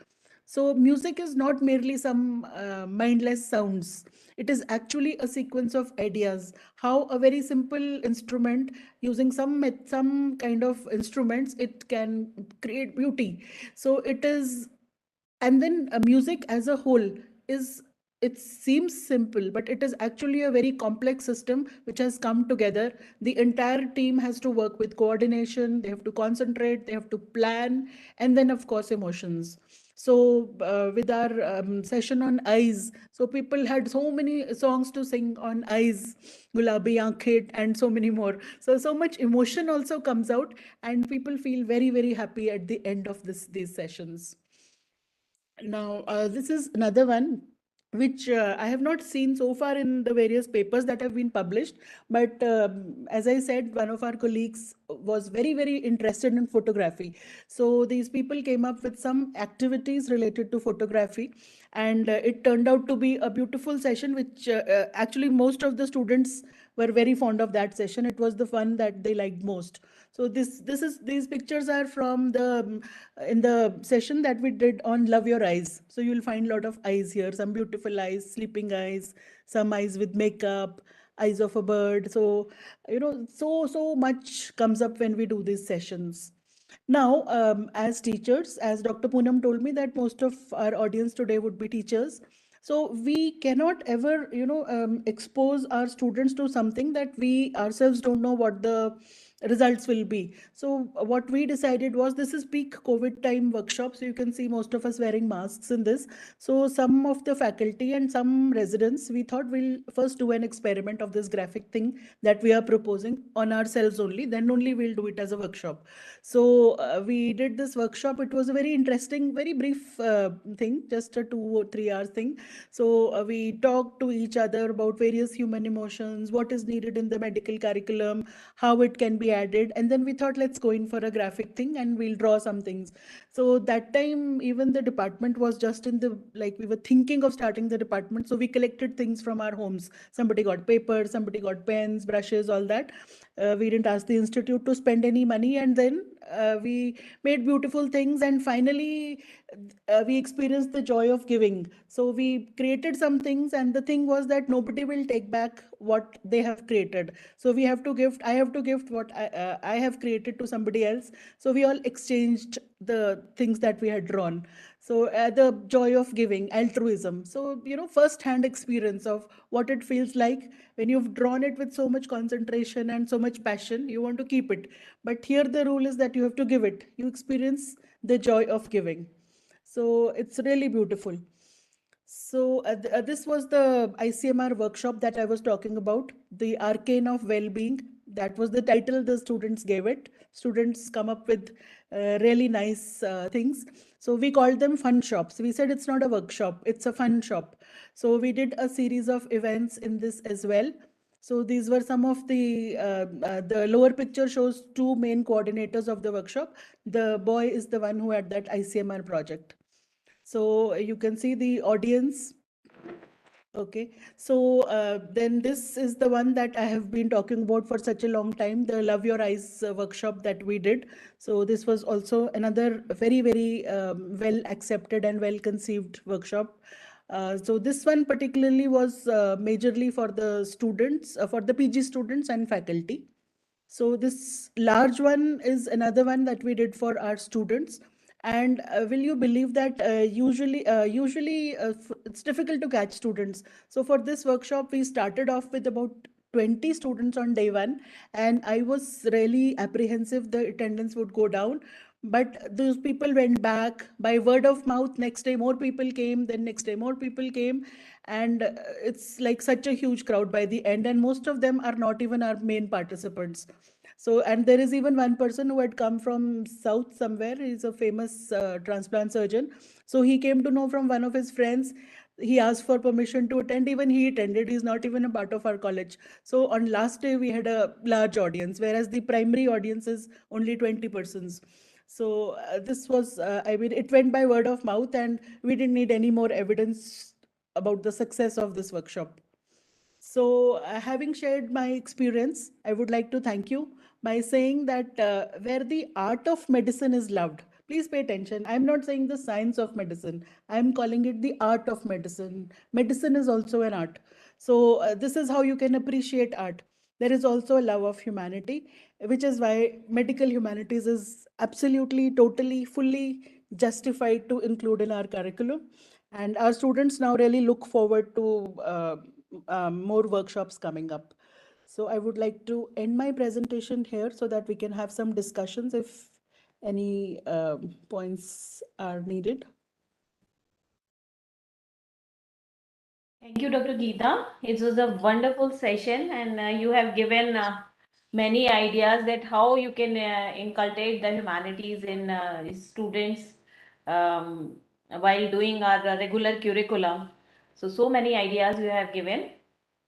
So, music is not merely some mindless sounds. It is actually a sequence of ideas. How a very simple instrument, using some kind of instruments, it can create beauty. So, it is, and then music as a whole is, it seems simple, but it is actually a very complex system which has come together. The entire team has to work with coordination, they have to concentrate, they have to plan, and then of course emotions. So with our session on eyes, so people had so many songs to sing on eyes, Gulabi Aankhet, and so many more. So much emotion also comes out, and people feel very, very happy at the end of these sessions. Now, this is another one which I have not seen so far in the various papers that have been published. But as I said, one of our colleagues was very, very interested in photography. So these people came up with some activities related to photography. And it turned out to be a beautiful session, which actually most of the students were very fond of that session. It was the one that they liked most. So these pictures are from the in the session that we did on Love Your Eyes. So you'll find a lot of eyes here, some beautiful eyes, sleeping eyes, some eyes with makeup, eyes of a bird. So so much comes up when we do these sessions. Now, as teachers, as Dr. Poonam told me that most of our audience today would be teachers. So we cannot ever, expose our students to something that we ourselves don't know what the results will be. So what we decided was, this is peak COVID time workshop. So you can see most of us wearing masks in this. So some of the faculty and some residents, we thought we'll first do an experiment of this graphic thing that we are proposing on ourselves only. Then only we'll do it as a workshop. So we did this workshop. It was a very interesting, very brief thing, just a 2 or 3 hours thing. So we talked to each other about various human emotions, what is needed in the medical curriculum, how it can be added. And then we thought, let's go in for a graphic thing and we'll draw some things. So that time, even the department was just in the, like, we were thinking of starting the department. So we collected things from our homes. Somebody got paper, somebody got pens, brushes, all that. We didn't ask the institute to spend any money. And then we made beautiful things. And finally, we experienced the joy of giving. So we created some things, and the thing was that nobody will take back what they have created. So we have to gift, I have to gift what I have created to somebody else. So we all exchanged the things that we had drawn. So the joy of giving, altruism. So, first hand experience of what it feels like when you've drawn it with so much concentration and so much passion, you want to keep it. But here the rule is that you have to give it. You experience the joy of giving. So it's really beautiful. So this was the ICMR workshop that I was talking about, the arcane of well-being. That was the title the students gave it. Students come up with really nice things. So we called them fun shops. We said it's not a workshop, it's a fun shop. So we did a series of events in this as well. So these were some of the lower picture shows two main coordinators of the workshop. The boy is the one who had that ICMR project. So you can see the audience. Okay, so then this is the one that I have been talking about for such a long time, the Love Your Eyes workshop that we did. So this was also another very, very well accepted and well conceived workshop. So this one particularly was majorly for the students, for the PG students and faculty. So this large one is another one that we did for our students. And will you believe that it's difficult to catch students. So for this workshop, we started off with about 20 students on day one, and I was really apprehensive the attendance would go down. But those people went back by word of mouth. Next day, more people came. Then next day, more people came, and it's like such a huge crowd by the end. And most of them are not even our main participants. So, and there is even one person who had come from south somewhere. He's a famous transplant surgeon. So he came to know from one of his friends. He asked for permission to attend. Even he attended. He's not even a part of our college. So on last day, we had a large audience, whereas the primary audience is only 20 persons. So this was, I mean, it went by word of mouth, and we didn't need any more evidence about the success of this workshop. So, having shared my experience, I would like to thank you by saying that where the art of medicine is loved, please pay attention. I'm not saying the science of medicine, I'm calling it the art of medicine. Medicine is also an art. So, this is how you can appreciate art. There is also a love of humanity, which is why medical humanities is absolutely, totally, fully justified to include in our curriculum. And our students now really look forward to more workshops coming up. So I would like to end my presentation here so that we can have some discussions if any points are needed. Thank you, Dr. Geeta. It was a wonderful session, and you have given many ideas that how you can inculcate the humanities in students um, while doing our regular curriculum. So many ideas you have given.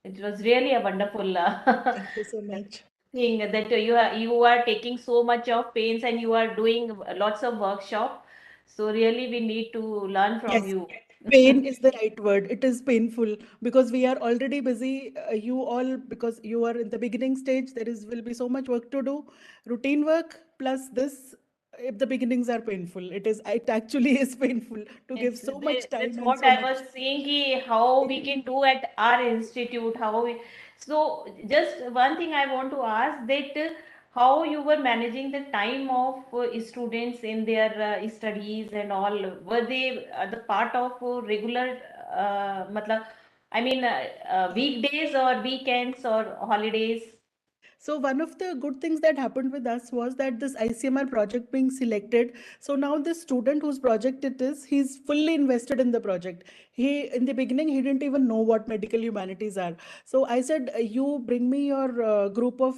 It was really a wonderful Thank you so much. thing that you are taking so much of pains and you are doing lots of workshop. So really, we need to learn from Yes, you. pain is the right word. It is painful because we are already busy. You all, because you are in the beginning stage, there is will be so much work to do, routine work plus this. If the beginnings are painful, it actually is painful to give so much That's time and what so I much. was saying, ki how we can do at our institute, how we, so just one thing I want to ask that how you were managing the time of students in their studies and all, were they the part of regular, matlab, I mean, weekdays or weekends or holidays? So one of the good things that happened with us was that this ICMR project being selected. So now this student whose project it is, he's fully invested in the project. He in the beginning he didn't even know what medical humanities are. So I said, you bring me your group of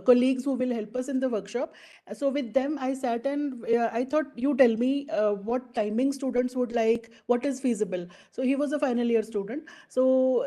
colleagues who will help us in the workshop. So with them I sat and I thought, you tell me what timing students would like, what is feasible. So he was a final year student. So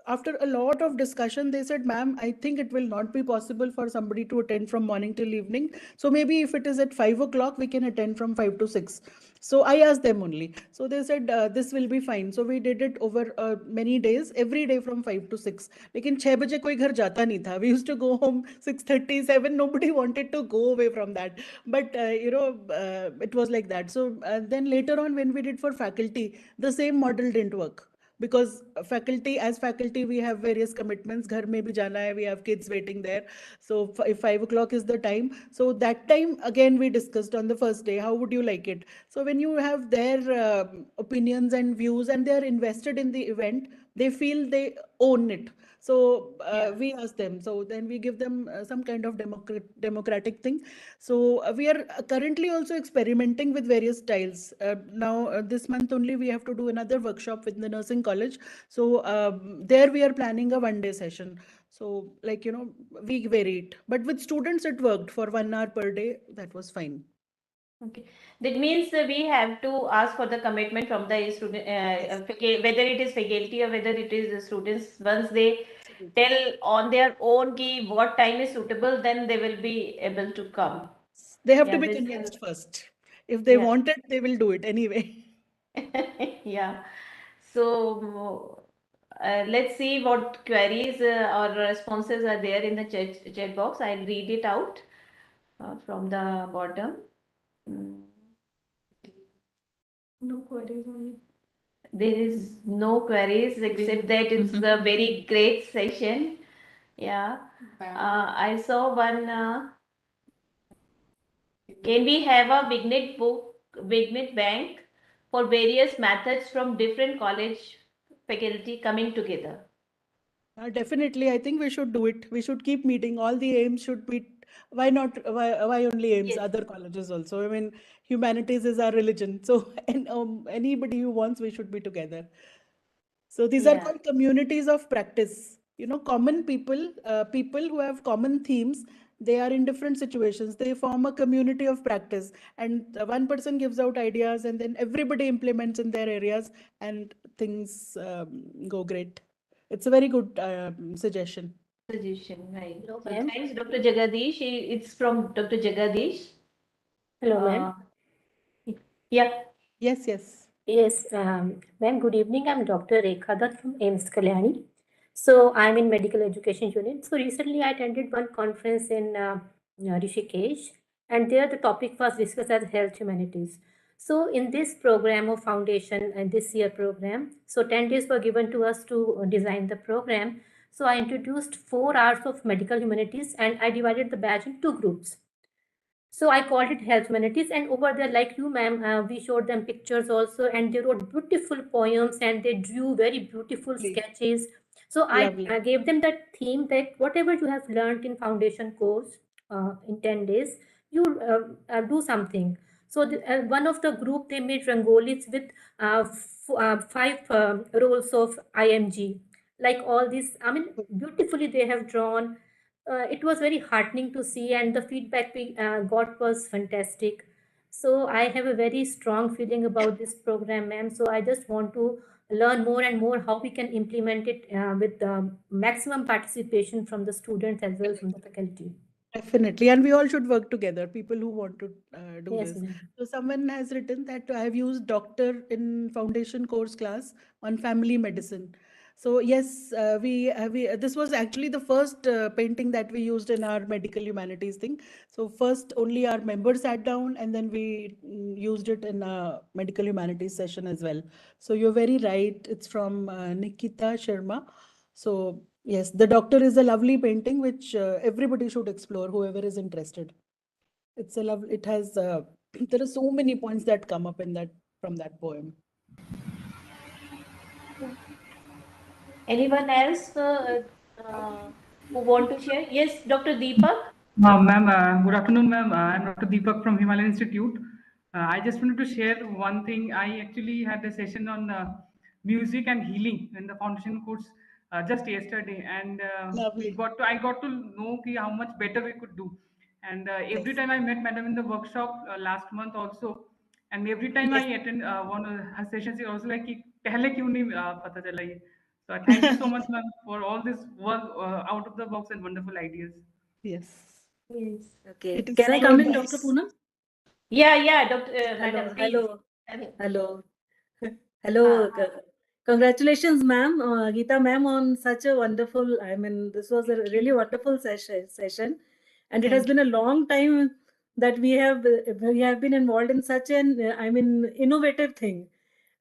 after a lot of discussion, they said, ma'am, I think it will not be possible for somebody to attend from morning till evening. So maybe if it is at 5 o'clock, we can attend from 5 to 6. So I asked them only. So they said, this will be fine. So we did it over many days, every day from 5 to 6. लेकिन 6 बजे कोई घर जाता नहीं था. We used to go home 6:37. Nobody wanted to go away from that. But it was like that. So then later on, when we did for faculty, the same model didn't work because faculty we have various commitments. Ghar mein bhi jana hai, we have kids waiting there. So if 5 o'clock is the time, so that time again we discussed on the first day, how would you like it? So when you have their opinions and views and they are invested in the event, they feel they own it. So Yeah. we ask them. So then we give them some kind of democratic thing. So we are currently also experimenting with various styles. Now this month only we have to do another workshop with the nursing college. So there we are planning a one-day session. So like we vary it. But with students it worked for 1 hour per day. That was fine. Okay. That means we have to ask for the commitment from the student, Yes, whether it is faculty or whether it is the students. Once they absolutely. tell on their own ki what time is suitable, then they will be able to come. They have to Yeah, be this, convinced first. If they yeah. want it, they will do it anyway. Yeah. So let's see what queries or responses are there in the chat box. I'll read it out from the bottom. No queries only. There is no queries except that it's a very great session. Yeah. I saw one. Can we have a Vignet bank for various methods from different college faculty coming together? Definitely, I think we should do it. We should keep meeting. All the AIIMS should meet. Why not? Why only AIIMS? Yes. Other colleges also. I mean, humanities is our religion. So, and anybody who wants, we should be together. So these are Yeah. called communities of practice. Common people, people who have common themes. They are in different situations. They form a community of practice, and one person gives out ideas, and then everybody implements in their areas, and things go great. It's a very good suggestion. Suggestion, right. Hello, So ma'am. thanks, Dr. Jagadish. It's from Dr. Jagadish. Hello, ma'am. Yeah. Yes, yes. Yes, ma'am, good evening. I'm Dr. Rekha Dutt from AIIMS Kalyani. So I'm in medical education unit. So recently I attended one conference in Rishikesh, and there the topic was discussed as health humanities. So in this program of foundation and this year program, so 10 days were given to us to design the program. So I introduced 4 hours of medical humanities, and I divided the batch in 2 groups. So I called it health humanities, and over there, like you, ma'am, we showed them pictures also, and they wrote beautiful poems and they drew very beautiful sketches. So I gave them that theme that whatever you have learned in foundation course in 10 days, you do something. So one of the group, they made rangolis with 5 roles of IMG. Like all these, I mean, beautifully they have drawn. It was very heartening to see, and the feedback we got was fantastic. So I have a very strong feeling about this program, ma'am. So I just want to learn more and more how we can implement it with maximum participation from the students as well as from the faculty. Definitely, and we all should work together. People who want to do Yes, this. ma'am. So someone has written that I have used doctor in foundation course class on family medicine. So yes, this was actually the first painting that we used in our medical humanities thing. So first, only our members sat down, and then we used it in a medical humanities session as well. So you're very right. It's from Nikita Sharma. So yes, the doctor is a lovely painting which everybody should explore, whoever is interested. It's a love. It has there are so many points that come up in that from that poem. Anyone else who want to share? Yes, Dr. Deepak. Ma'am, good afternoon, ma'am. I'm Dr. Deepak from Himalayan Institute. I just wanted to share one thing. I actually had a session on music and healing in the foundation course just yesterday, and Lovely. I got to know how much better we could do. And every time I met Madam in the workshop last month also, and every time I attend one of her sessions, she was like, "कि पहले क्यों नहीं पता चला ये?" So thank you so much, ma'am, for all this work out of the box and wonderful ideas. Yes. Yes. Okay. It is Can I so come in, nice. Dr. Poonam? Yeah, Dr. Hello, Madam, please. hello, hello, hello. Congratulations, ma'am, Geeta ma'am, on such a wonderful. I mean, this was a really wonderful session, and it has been a long time that we have been involved in such an innovative thing.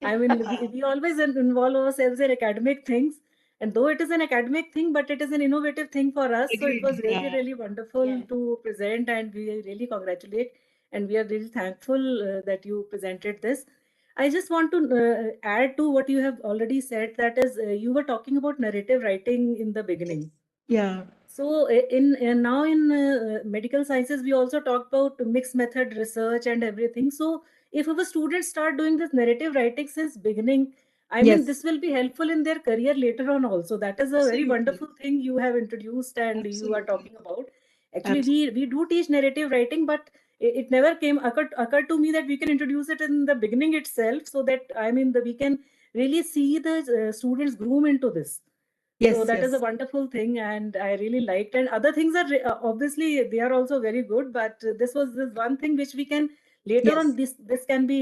I mean, we always involve ourselves in academic things, and though it is an academic thing, but it is an innovative thing for us. So it was really, really wonderful to present, and we really congratulate, and we are really thankful that you presented this. I just want to add to what you have already said. That is, you were talking about narrative writing in the beginning. Yeah. So now in medical sciences, we also talk about mixed method research and everything. So if our students start doing this narrative writing since beginning, I mean, this will be helpful in their career later on also. That is a very wonderful thing you have introduced and you are talking about. Actually, we do teach narrative writing, but it never occurred to me that we can introduce it in the beginning itself, so that I mean we can really see the students groom into this. So that is a wonderful thing, and I really liked. And other things are obviously they are also very good, but this was this one thing which we can later on. This can be.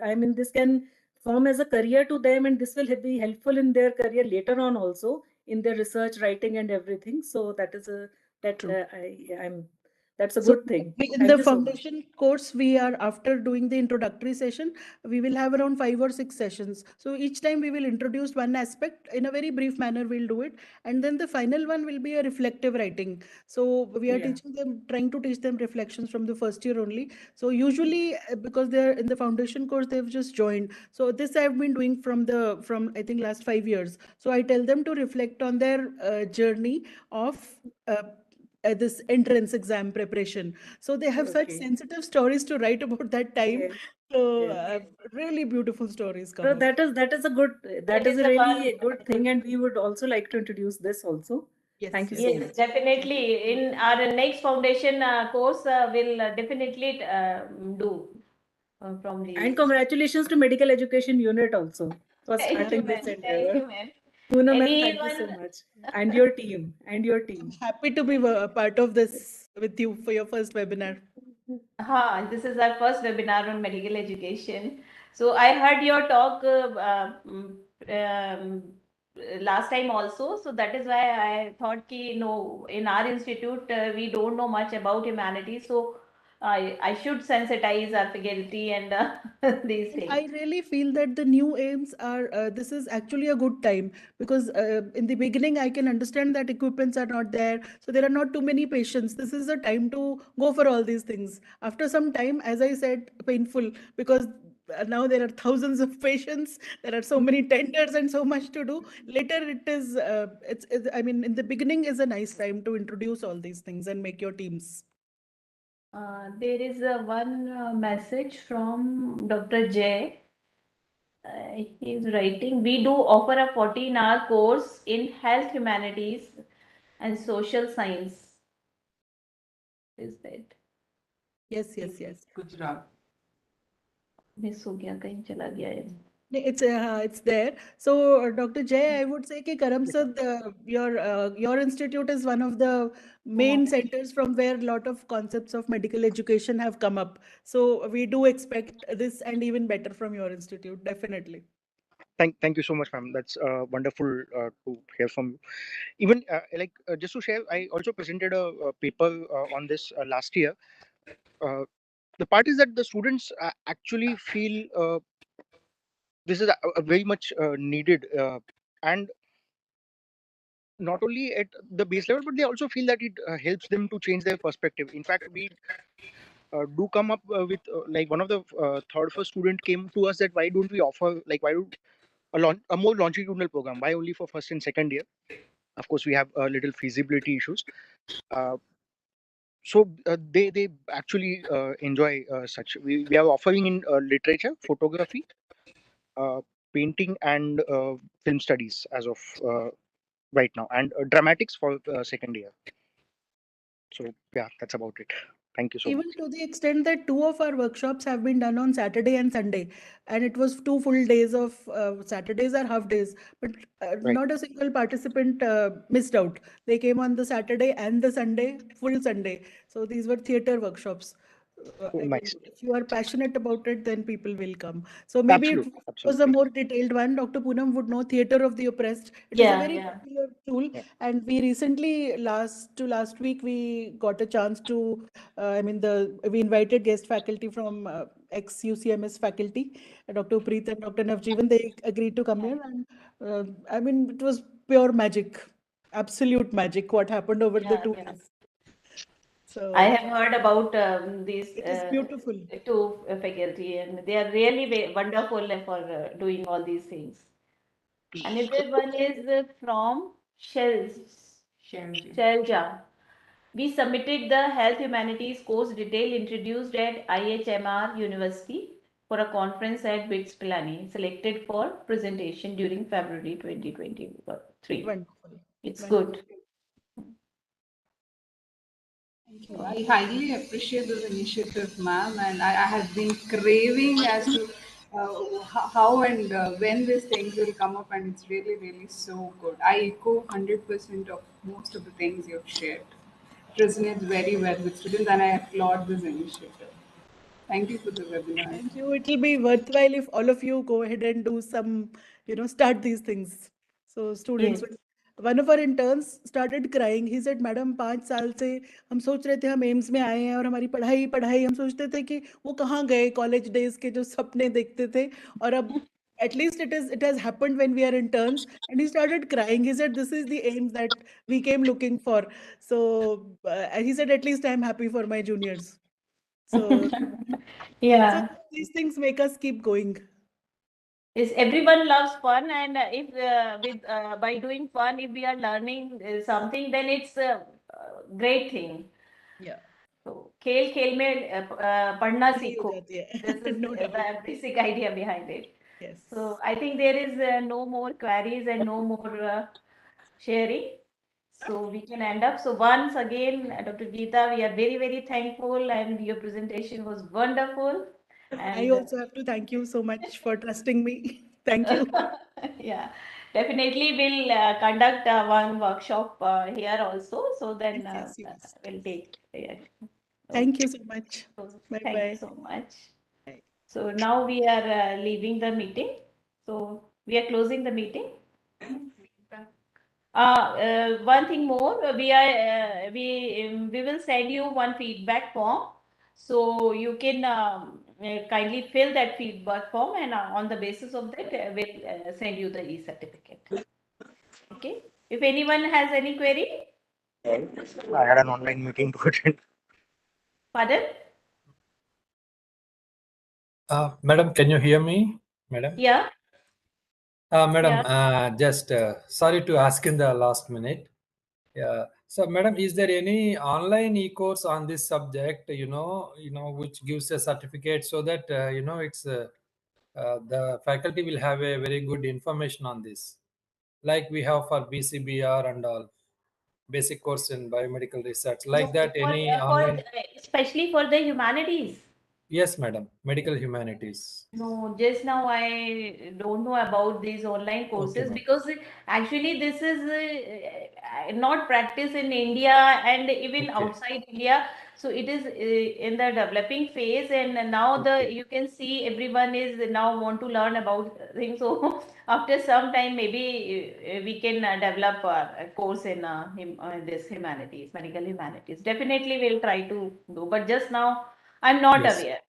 I mean, this can form as a career to them, and this will be helpful in their career later on also in their research, writing, and everything. So that is True. I'm that's a So good thing. in Thank the you so much. foundation course, we are after doing the introductory session, we will have around 5 or 6 sessions. So each time we will introduce one aspect in a very brief manner. We'll do it, and then the final one will be a reflective writing. So we are Yeah. teaching them, trying to teach them reflections from the first year only. So usually, because they're in the foundation course, they've just joined. So this I've been doing from I think last 5 years. So I tell them to reflect on their journey of. Uh, this entrance exam preparation. So they have such Okay. sensitive stories to write about that time. Yes. So Yes. really beautiful stories come So up. that is a good, that That is is a the really one. a good thing, and we would also like to introduce this also. Yes, Thank you yes. so Yes, much. definitely. In our next foundation course, we'll definitely do from these. And congratulations to Medical Education Unit also for Thank you, starting ma'am. this Thank endeavor. you, ma'am. Poonam ma'am, thank you so Anyone? much. And your team, and your team. Happy to be a part of this with you for your first webinar. This is our first webinar on medical education. So I heard your talk last time also. So that is why I thought ki no, in our institute we don't know much about humanities. So I should sensitize our faculty and these And things. I really feel that the new aims are, this is actually a good time because in the beginning, I can understand that equipments are not there. So there are not too many patients. This is a time to go for all these things. After some time, as I said, painful because now there are thousands of patients. There are so many tenders and so much to do. Later, I mean, in the beginning is a nice time to introduce all these things and make your teams. There is one message from Dr. Jay. He is writing, we do offer a 14-hour course in health humanities and social science. Is that? Yes, yes, yes. Gujarat. Miss हो गया कहीं चला गया है It's there. So, Dr. Jay, I would say कि Karamsad, your institute is one of the main centers from where a lot of concepts of medical education have come up. So we do expect this and even better from your institute, definitely. Thank you so much, ma'am. That's wonderful to hear from you. Even just to share, I also presented a paper on this last year. The part is that the students actually feel this is a very much needed, and not only at the base level, but they also feel that it helps them to change their perspective. In fact, we do come up with like one of the third first student came to us that why don't we offer, like, why do a more longitudinal program, why only for first and second year? Of course, we have little feasibility issues. They actually enjoy such. We are offering in literature, photography, uh, painting, and film studies as of right now, and dramatics for second year. So yeah, that's about it. Thank you so much. Even to the extent that 2 of our workshops have been done on Saturday and Sunday, and it was 2 full days of Saturdays are half days, but Right. not a single participant missed out. They came on the Saturday and the Sunday, full Sunday. So these were theater workshops. Oh, I mean, nice. if you are passionate about it, then people will come. So maybe it Absolutely, was a absolutely. more detailed one. Dr. Poonam would know Theater of the Oppressed. It is a very Yeah. popular tool, Yeah. and we recently last week we got a chance to. I mean, we invited guest faculty from ex UCMS faculty, Dr. Preet and Dr. Navjeevan. They agreed to come here, and I mean, it was pure magic, absolute magic. What happened over the Yeah, 2 days? I So have heard about these it is beautiful. two faculty, and they are really wonderful for doing all these things. Another one is from Shelji. Shelja. We submitted the Health Humanities course detail introduced at IHMR University for a conference at BITS Pilani, selected for presentation during February 2023. Wonderful. It's Wonderful. good. Thank you. I highly appreciate this initiative, ma'am, and I have been craving as to how and when these things will come up, and it's really, really so good. I echo 100% of most of the things you've shared. It resonates very well with students, and I applaud this initiative. Thank you for the webinar. Thank you. It will be worthwhile if all of you go ahead and do some, start these things. So students, Yes. one of our interns started crying. He said, "Madam, 5 साल से हम सोच रहे थे हम AIIMS में आए हैं और हमारी पढ़ाई पढ़ाई हम सोचते थे कि वो कहाँ गए कॉलेज डेज के जो सपने देखते थे और अब at least it has happened when we are interns." And he started crying. He said, "This is the aims that we came looking for." So he said, "At least I'm happy for my juniors." So Yeah. these things make us keep going. Is everyone loves fun, and if with by doing fun, if we are learning something, then it's a great thing. Yeah. So खेल खेल में पढ़ना Free हो सीखो. जाती है. This is No doubt. the basic idea behind it. Yes. So I think there is no more queries and no more sharing. So we can end up. So once again, Dr. Geeta, we are very, very thankful, and your presentation was wonderful. I And also have to thank you so much for trusting me. Thank you. yeah, definitely we'll conduct one workshop here also. So then Yes, you must. we'll take. Yeah. Thank Okay. you so much. So Bye thank you bye. so much. Bye. So now we are leaving the meeting. So we are closing the meeting. One thing more, we will send you one feedback form, so you can kindly fill that feedback form, and on the basis of that, we'll send you the e-certificate. Okay. If anyone has any query, I had an online meeting to attend. pardon? Madam, can you hear me, madam? Yeah. Madam, Yeah. just sorry to ask in the last minute. Yeah. So, madam, is there any online e-course on this subject? Which gives a certificate so that it's the faculty will have a very good information on this, like we have for BCBR and all basic course in biomedical research, like No, that. Any online? especially for the humanities. Yes, madam. Medical humanities. No, just now I don't know about these online Okay, courses, ma'am. because actually this is not practiced in India and even Okay. outside India. So it is in the developing phase, and now Okay. you can see everyone is now want to learn about things. So after some time, maybe we can develop a course in this humanities, medical humanities. Definitely we'll try to do, but just now I'm not Yes. aware.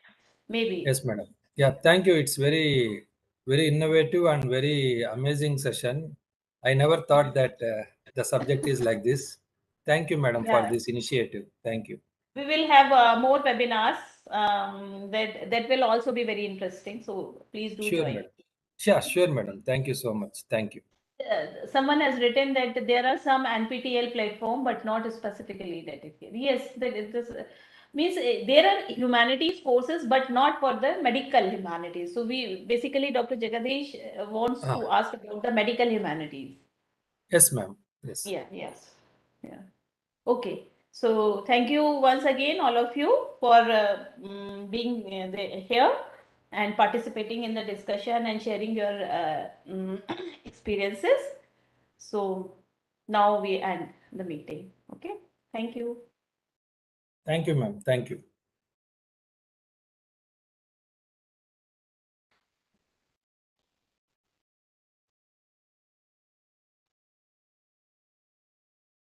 Maybe. Yes, madam. Yeah, thank you. It's very, very innovative and very amazing session. I never thought that the subject is like this. Thank you, madam, for Yeah. this initiative. Thank you. We will have more webinars that will also be very interesting. So please do Sure, join. madam. Yeah, sure, madam. Thank you so much. Thank you. Someone has written that there are some NPTEL platform, but not specifically dedicated. Yes, that is this means there are humanities courses, but not for the medical humanities. So we basically, Dr. Jagadish wants to ask about the medical humanities. Yes, ma'am. Yes. Yeah. Yes. Yeah. Okay. So thank you once again, all of you, for being here and participating in the discussion and sharing your experiences. So now we end the meeting. Okay. Thank you. Thank you, ma'am. Thank you.